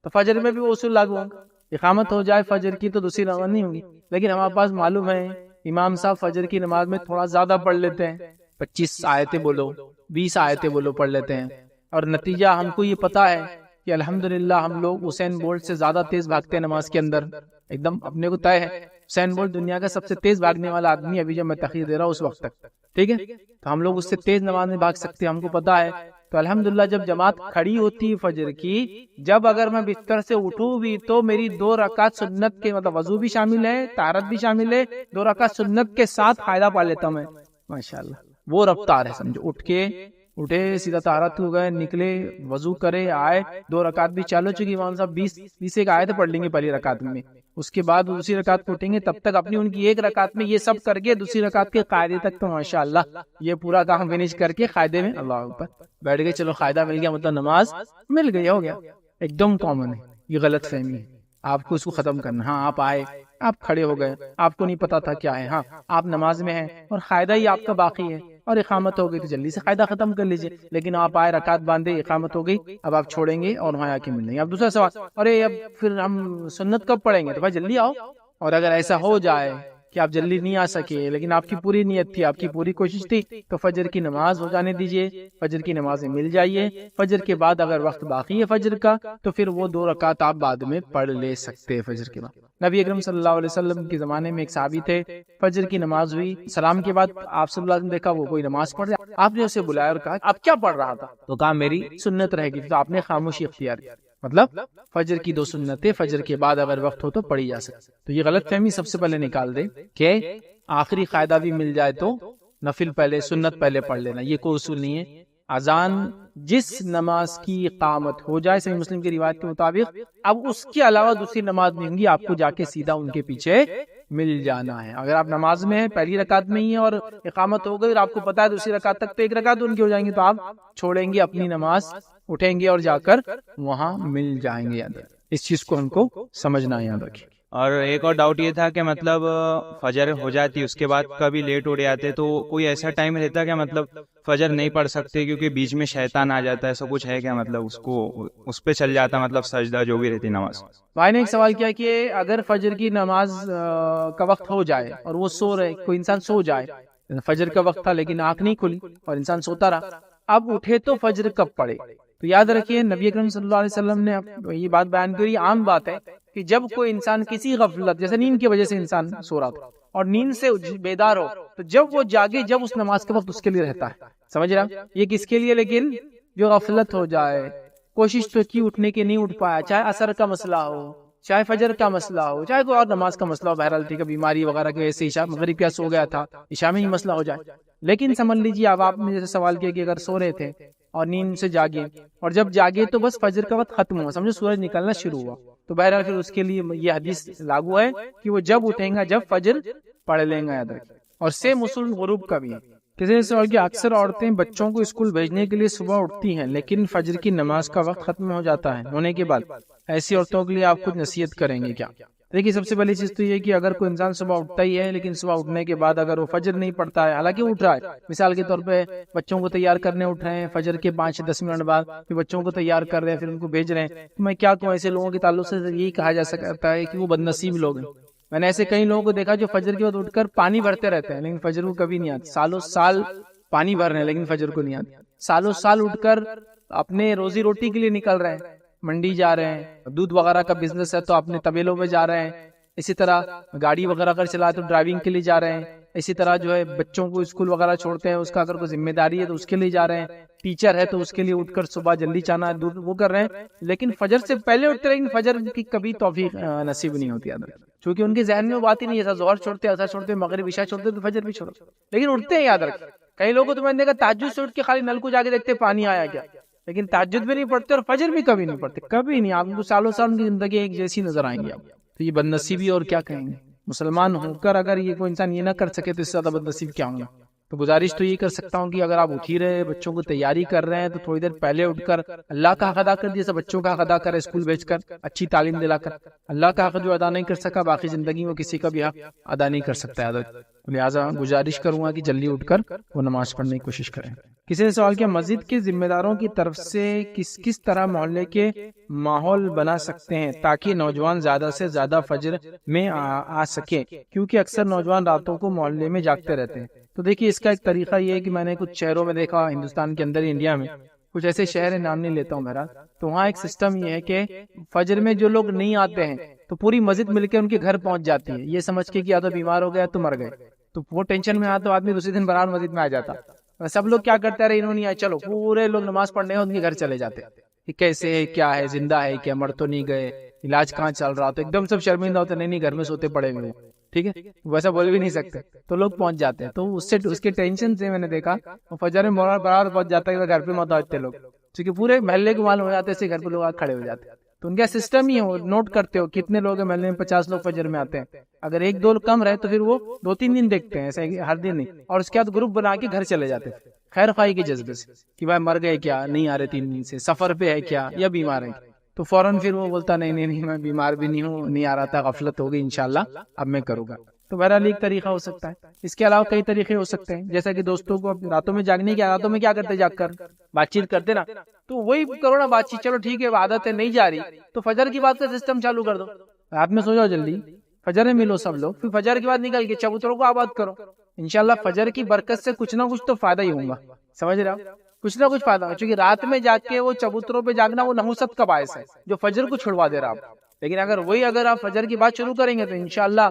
تو فجر میں بھی وہ اصول لاگو ہوگا، اقامت ہو جائے فجر کی تو دوسری نماز نہیں ہوگی، لیکن ہمارے پاس معلوم ہے امام صاحب فجر کی نماز میں تھوڑا زیادہ پڑھ لیتے ہیں، 25 آیتیں بولو، 20 آیتیں بولو پڑھ لیتے ہیں، اور نتیجہ ہم کو یہ پتا ہے کہ الحمدللہ ہم لوگ حسین بولٹ سے زیادہ تیز بھاگتے ہیں نماز کے اندر، ایک دم اپنے کو طے ہے حسین بولٹ دنیا کا سب سے تیز بھاگنے والا آدمی ابھی جب میں تقریر دے رہا ہوں اس وقت تک، ٹھیک ہے، تو ہم لوگ اس سے تیز نماز میں بھاگ سکتے ہیں، ہم کو پتا ہے۔ تو الحمدللہ جب جماعت کھڑی ہوتی فجر کی، جب اگر میں بستر سے اٹھوں بھی تو میری 2 رکعت سنت کے، مطلب وضو بھی شامل ہے، طہارت بھی شامل ہے، 2 رکعت سنت کے ساتھ فائدہ پا لیتا ہوں میں، ماشاءاللہ وہ رفتار ہے، سمجھو اٹھے سیدھا طہارت ہو گئے, نکلے, وضو کرے, آئے, 2 رکعت بھی چالو چکی, وہاں صاحب 20 ایک آیت پڑھ لیں گے پہلی رکعت میں, اس کے بعد دوسری رکعت کو اٹھیں گے, تب تک اپنی ان کی ایک رکعت میں یہ سب کر کے دوسری رکعت کے قاعدے تک تو ماشاءاللہ یہ پورا کام فنش کر کے قاعدے میں اللہ اوپر بیٹھ گئے. چلو قاعدہ مل گیا, مطلب نماز مل گئی, ہو گیا. ایک دم کامن ہے یہ غلط فہمی ہے, آپ کو اس کو ختم کرنا. ہاں آپ آئے, آپ کھڑے ہو گئے, آپ کو نہیں پتا تھا کیا ہے, ہاں آپ نماز میں ہیں اور قاعدہ ہی آپ کا باقی ہے اور اقامت ہو گئی تو جلدی سے قاعدہ ختم کر لیجئے. لیکن آپ آئے, رکعت باندھے, اقامت ہو گئی, اب آپ چھوڑیں گے اور وہاں آ کے مل لیں گے. اب دوسرا سوال, ارے اب پھر ہم سنت کب پڑھیں گے؟ تو بھائی جلدی آؤ. اور اگر ایسا ہو جائے کہ آپ جلدی نہیں آ سکے لیکن آپ کی پوری نیت تھی, آپ کی پوری کوشش تھی, تو فجر کی نماز ہو جانے دیجئے, فجر کی نماز میں مل جائیے. فجر کے بعد اگر وقت باقی ہے فجر کا تو پھر وہ 2 رکعت آپ بعد میں پڑھ لے سکتے ہیں فجر کے بعد. نبی اکرم صلی اللہ علیہ وسلم کے زمانے میں ایک صحابی تھے, فجر کی نماز ہوئی, سلام کے بعد آپ صلی اللہ علیہ وسلم دیکھا وہ کوئی نماز پڑھ رہا. آپ نے اسے بلایا اور کہا اب کیا پڑھ رہا تھا؟ تو کہا میری سنت رہ گئی. تو آپ نے خاموشی اختیار کی, مطلب فجر کی 2 سنتیں فجر کے بعد اگر وقت ہو تو پڑھی جا سکتی. تو یہ غلط فہمی سب سے پہلے نکال دے کہ آخری قاعدہ بھی مل جائے تو نفل پہلے, سنت پہلے پڑھ لینا, یہ کوئی اصول نہیں ہے. اذان جس نماز کی اقامت ہو جائے صحیح مسلم کی روایت کے مطابق, اب اس کے علاوہ دوسری نماز نہیں ہوں گی, آپ کو جا کے سیدھا ان کے پیچھے مل جانا ہے. اگر آپ نماز میں ہیں, پہلی رکعت میں ہی ہیں اور اقامت ہو گئی اور آپ کو پتا ہے دوسری رکعت تک تو 1 رکعت ان کی ہو جائیں گی, تو آپ چھوڑیں گے اپنی نماز, اٹھیں گے اور جا کر وہاں مل جائیں گے. یاد اس چیز کو ہم کو سمجھنا ہے, یاد رکھیے. اور ایک اور ڈاؤٹ یہ تھا کہ مطلب فجر ہو جاتی اس کے بعد کبھی لیٹ اٹھ جاتے, تو کوئی ایسا ٹائم رہتا کہ مطلب فجر نہیں پڑھ سکتے کیونکہ بیچ میں شیطان آ جاتا ہے, ایسا کچھ ہے کیا؟ مطلب اس پہ چل جاتا مطلب سجدہ جو بھی رہتی نماز. بھائی نے ایک سوال کیا کہ اگر فجر کی نماز کا وقت ہو جائے اور وہ سو رہے, کوئی انسان سو جائے, فجر کا وقت تھا لیکن آنکھ نہیں کھلی اور انسان سوتا رہا, اب اٹھے تو فجر کب پڑے؟ تو یاد رکھیے نبی اکرم صلی اللہ علیہ وسلم نے یہ بات بیان کی, عام بات ہے کہ جب کوئی انسان کسی غفلت, جیسے نیند کی وجہ سے انسان سو رہا تھا اور نیند سے بیدار ہو, تو جب وہ جاگے, جب اس نماز کا وقت اس کے لیے رہتا ہے. سمجھ رہا, یہ کس کے لیے؟ لیکن جو غفلت ہو جائے, کوشش تو کی اٹھنے کی, نہیں اٹھ پایا, چاہے عصر کا مسئلہ ہو, چاہے فجر کا مسئلہ ہو, چاہے کوئی اور نماز کا مسئلہ ہو, بہرحال ٹھیک ہے, بیماری وغیرہ کی وجہ سے عشاء مغرب کیا سو گیا تھا, عشاء میں ہی مسئلہ ہو جائے. لیکن سمجھ لیجیے اب آپ نے جیسے سوال کیا کہ اگر سو رہے تھے اور نیند سے جاگے, اور جب جاگے تو بس فجر کا وقت ختم ہوا, سمجھو سورج نکلنا شروع ہوا, تو بہرحال پھر اس کے لیے یہ حدیث لاگو ہے کہ وہ جب اٹھیں گا جب فجر پڑھ لیں گا, یاد رکھیں. اور سیم اصول غروب کا بھی ہے. کسی نے سوال کیا اکثر عورتیں بچوں کو اسکول بھیجنے کے لیے صبح اٹھتی ہیں لیکن فجر کی نماز کا وقت ختم ہو جاتا ہے ہونے کے بعد, ایسی عورتوں کے لیے آپ کچھ نصیحت کریں گے کیا؟ دیکھیے سب سے پہلی چیز تو یہ کہ اگر کوئی انسان صبح اٹھتا ہی ہے لیکن صبح اٹھنے کے بعد اگر وہ فجر نہیں پڑھتا ہے, حالانکہ اٹھ رہا ہے, مثال کے طور پہ بچوں کو تیار کرنے اٹھ رہے ہیں فجر کے 5-10 منٹ بعد, پھر بچوں کو تیار کر رہے ہیں, پھر ان کو بھیج رہے ہیں, تو میں کیا کہوں, ایسے لوگوں کے تعلق سے یہی کہا جا سکتا ہے کہ وہ بد نصیب لوگ ہیں. میں نے ایسے کئی لوگوں کو دیکھا جو فجر کے بعد اٹھ کر پانی بھرتے رہتے ہیں لیکن فجر کو کبھی نہیں آتے, سالوں سال پانی بھر رہے ہیں لیکن فجر کو نہیں آتے, سالوں سال اٹھ کر اپنے روزی روٹی کے لیے نکل رہے ہیں, منڈی جا رہے ہیں, دودھ وغیرہ کا بزنس ہے تو اپنے طویلوں میں جا رہے ہیں, اسی طرح گاڑی وغیرہ اگر چلائے تو ڈرائیونگ کے لیے جا رہے ہیں, اسی طرح جو ہے بچوں کو اسکول وغیرہ چھوڑتے ہیں, اس کا اگر کوئی ذمہ داری ہے تو اس کے لیے جا رہے ہیں, ٹیچر ہے تو اس کے لیے اٹھ کر صبح جلدی جانا دودھ وہ کر رہے ہیں, لیکن فجر سے پہلے اٹھتے رہے, لیکن فجر کی کبھی توفیق نصیب نہیں ہوتی, چونکہ ان کے ذہن میں وہ بات ہی نہیں ہے, ظہر چھوڑتے, عصر چھوڑتے, مغرب عشاء چھوڑتے تو فجر بھی چھوڑتے, لیکن اٹھتے ہیں. یاد رکھ, کئی لوگوں کو تو میں نے دیکھا تہجد سے اٹھ کے خالی نل کو جا کے دیکھتے پانی آیا کیا, لیکن تہجد بھی نہیں پڑھتے اور فجر بھی کبھی نہیں پڑھتے, کبھی نہیں. آپ کو سالوں سال ان کی زندگی ایک جیسی نظر آئیں گی, تو یہ بد نصیبی اور کیا کہیں گے. مسلمان ہو کر اگر یہ کوئی انسان یہ نہ کر سکے تو اس سے زیادہ بد نصیب کیا ہوگا. تو گزارش تو یہ کر سکتا ہوں کہ اگر آپ اٹھ ہی رہے, بچوں کو تیاری کر رہے ہیں, تو تھوڑی دیر پہلے اٹھ کر اللہ کا حق ادا کر دیے, بچوں کا حق ادا کرے, اسکول بھیج کر اچھی تعلیم دلا کر. اللہ کا حق جو ادا نہیں کر سکا باقی زندگی میں کسی کا بھی حق ادا نہیں کر سکتا ہے. لہٰذا گزارش کروں گا کہ جلدی اٹھ کر وہ نماز پڑھنے کی کوشش کریں. کسی نے سوال کیا مسجد کے ذمہ داروں کی طرف سے کس طرح محلے کے ماحول بنا سکتے ہیں تاکہ نوجوان زیادہ سے زیادہ فجر میں آ سکے, کیونکہ اکثر نوجوان راتوں کو محلے میں جاگتے رہتے ہیں. تو دیکھیے اس کا ایک طریقہ یہ ہے کہ میں نے کچھ شہروں میں دیکھا, ہندوستان کے اندر, انڈیا میں کچھ ایسے شہر نام نہیں لیتا ہوں بہرحال, تو وہاں ایک سسٹم یہ ہے کہ فجر میں جو لوگ نہیں آتے ہیں تو پوری مسجد مل کے ان کے گھر پہنچ جاتی ہے, یہ سمجھ کے کہ یا تو بیمار ہو گیا تو مر گئے, تو وہ ٹینشن میں آتا تو آدمی دوسرے دن برابر مسجد میں آ جاتا. سب لوگ کیا کرتے رہے, انہوں نے آئے, چلو پورے لوگ نماز پڑھنے ہیں ان کے گھر چلے جاتے, کیسے ہے, کیا ہے, زندہ ہے کیا, مر تو نہیں گئے, علاج کہاں چل رہا, تو ایک دم سب شرمندہ ہوتے, نہیں گھر میں سوتے پڑے ہوئے. ٹھیک ہے، ویسا بول بھی نہیں سکتے تو لوگ پہنچ جاتے ہیں. تو اس کے ٹینشن سے میں نے دیکھا وہ فجر میں برابر پہنچ جاتا ہے گھر پہ مت آتے لوگ، کیونکہ پورے محلے کو معلوم ہو جاتے ہیں، گھر پہ لوگ کھڑے ہو جاتے ہیں. تو ان کا سسٹم ہی ہے، وہ نوٹ کرتے ہو کتنے لوگ ہیں محلے میں. 50 لوگ فجر میں آتے ہیں، اگر 1-2 کم رہے تو پھر وہ 2-3 دن دیکھتے ہیں، ایسا ہر دن نہیں. اور اس کے بعد گروپ بنا کے گھر چلے جاتے ہیں خیر خواہی کے جذبے سے کہ بھائی مر گئے کیا، نہیں آ رہے 3 دن سے، سفر پہ ہے کیا، یا بیمار ہے. تو فوراً پھر وہ بولتا نہیں میں بیمار بھی نہیں ہوں، نہیں آ رہا تھا، غفلت ہو گئی، انشاءاللہ اب میں کروں گا. تو بہرحال ایک طریقہ ہو سکتا ہے. اس کے علاوہ کئی طریقے ہو سکتے ہیں، جیسا کہ دوستوں کو راتوں میں جاگنے کی، راتوں میں کیا کرتے جاگ کر بات چیت کرتے نا، تو وہی کرو نا بات چیت. چلو ٹھیک ہے عادت ہے نہیں جا رہی تو فجر کی بات کا سسٹم چالو کر دو، رات میں سو جاؤ جلدی، فجر میں ملو سب لوگ، پھر فجر کے بعد نکل کے چبوتروں کو آباد کرو. انشاءاللہ فجر کی برکت سے کچھ نہ کچھ تو فائدہ ہی ہوگا، سمجھ رہے ہو، کچھ نہ کچھ فائدہ ہوگا. کیونکہ رات میں جاگ کے وہ چبوتروں پہ جاگنا وہ نحوست کا باعث ہے جو فجر کو چھڑوا دے رہا آپ. لیکن اگر آپ فجر کی بات شروع کریں گے تو انشاءاللہ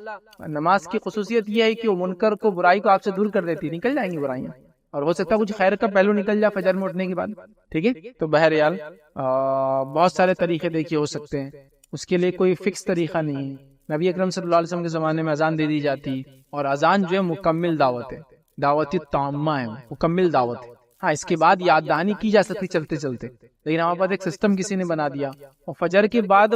نماز کی خصوصیت یہ ہے کہ وہ منکر کو، برائی کو آپ سے دور کر دیتی، نکل جائیں گی برائیاں، اور ہو سکتا ہے کچھ خیر کا پہلو نکل جائے فجر میں اٹھنے کے بعد. ٹھیک ہے، تو بہرحال بہت سارے طریقے دیکھیے ہو سکتے ہیں، اس کے لیے کوئی فکس طریقہ نہیں ہے. نبی اکرم صلی اللہ علیہ وسلم کے زمانے میں اذان دے دی جاتی، اور اذان جو ہے مکمل دعوت ہے، دعوت تامہ ہے، مکمل دعوت ہے. ہاں اس کے بعد یاد دہانی کی جا سکتی چلتے چلتے، لیکن ہمارے پاس ایک سسٹم کسی نے بنا دیا، اور فجر کے بعد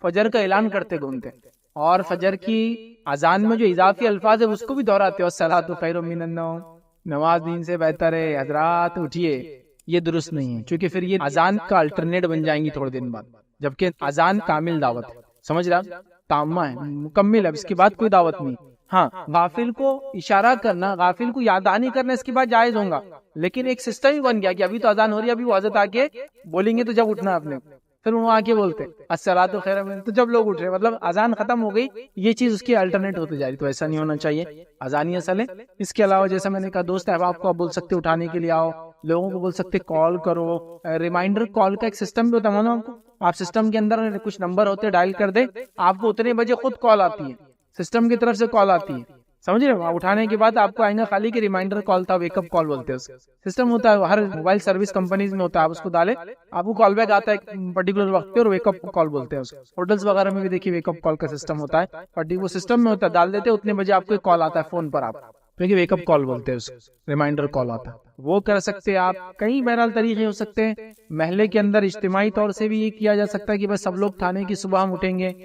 فجر کا اعلان کرتے گھومتے، اور فجر کی اذان میں جو اضافی الفاظ ہے اس کو بھی دہراتے ہو، الصلاۃ خیر من النوم، نماز دین سے بہتر ہے، حضرات اٹھیے. یہ درست نہیں ہے، کیونکہ پھر یہ اذان کا الٹرنیٹ بن جائیں گی تھوڑے دن بعد، جبکہ اذان کامل دعوت ہے، سمجھ رہا، تامہ ہے، مکمل ہے، اس کے بعد کوئی دعوت نہیں. ہاں غافل کو اشارہ کرنا، غافل کو یاد دہانی کرنا اس کے بعد جائز ہوگا، لیکن ایک سسٹم ہی بن گیا کہ ابھی تو اذان ہو رہی ہے، ابھی وہ حضرت آ کے بولیں گے تو جب اٹھنا آپ نے، پھر وہ آ کے بولتے الصلاۃ خیر من، تو جب لوگ اٹھ رہے مطلب اذان ختم ہو گئی، یہ چیز اس کی الٹرنیٹ ہوتی جا رہی. تو ایسا نہیں ہونا چاہیے، اذان ہی اصل ہے. اس کے علاوہ جیسا میں نے کہا دوست احباب کو آپ بول سکتے اٹھانے کے لیے آؤ، لوگوں کو بول سکتے کال کرو، ریمائنڈر کال کا ایک سسٹم بھی ہوتا ہے آپ کو، آپ سسٹم کے اندر کچھ نمبر ہوتے ڈائل کر دے، آپ کو اتنے بجے خود کال آتی ہے، سسٹم کی طرف سے کال آتی ہے، سمجھ رہے ہو، اٹھانے کے بعد آپ کو آئیں گا خالی کہ ریمائنڈر کال تھا، ویک اپ کال بولتے ہیں، سسٹم ہوتا ہے ہر موبائل سروس کمپنیز میں ہوتا ہے. آپ اس کو ڈالے، آپ کو کال بیک آتا ہے ایک پرٹیکولر وقت پہ، اور ویک اپ کال بولتے ہیں اس کو. ہوٹلز وغیرہ میں بھی دیکھیے ویک اپ کال کا سسٹم ہوتا ہے، وہ سسٹم میں ہوتا ہے، ڈال دیتے اتنے بجے آپ کو کال آتا ہے فون پر، آپ کیونکہ ویک اپ کال بولتے ہیں اس کو، ریمائنڈر کال آتا ہے، وہ کر سکتے ہیں آپ. کئی بہرحال طریقے ہو سکتے ہیں. محلے کے اندر اجتماعی طور سے بھی یہ کیا جا سکتا ہے کہ بس سب لوگ تھانے کی صبح ہم اٹھیں گے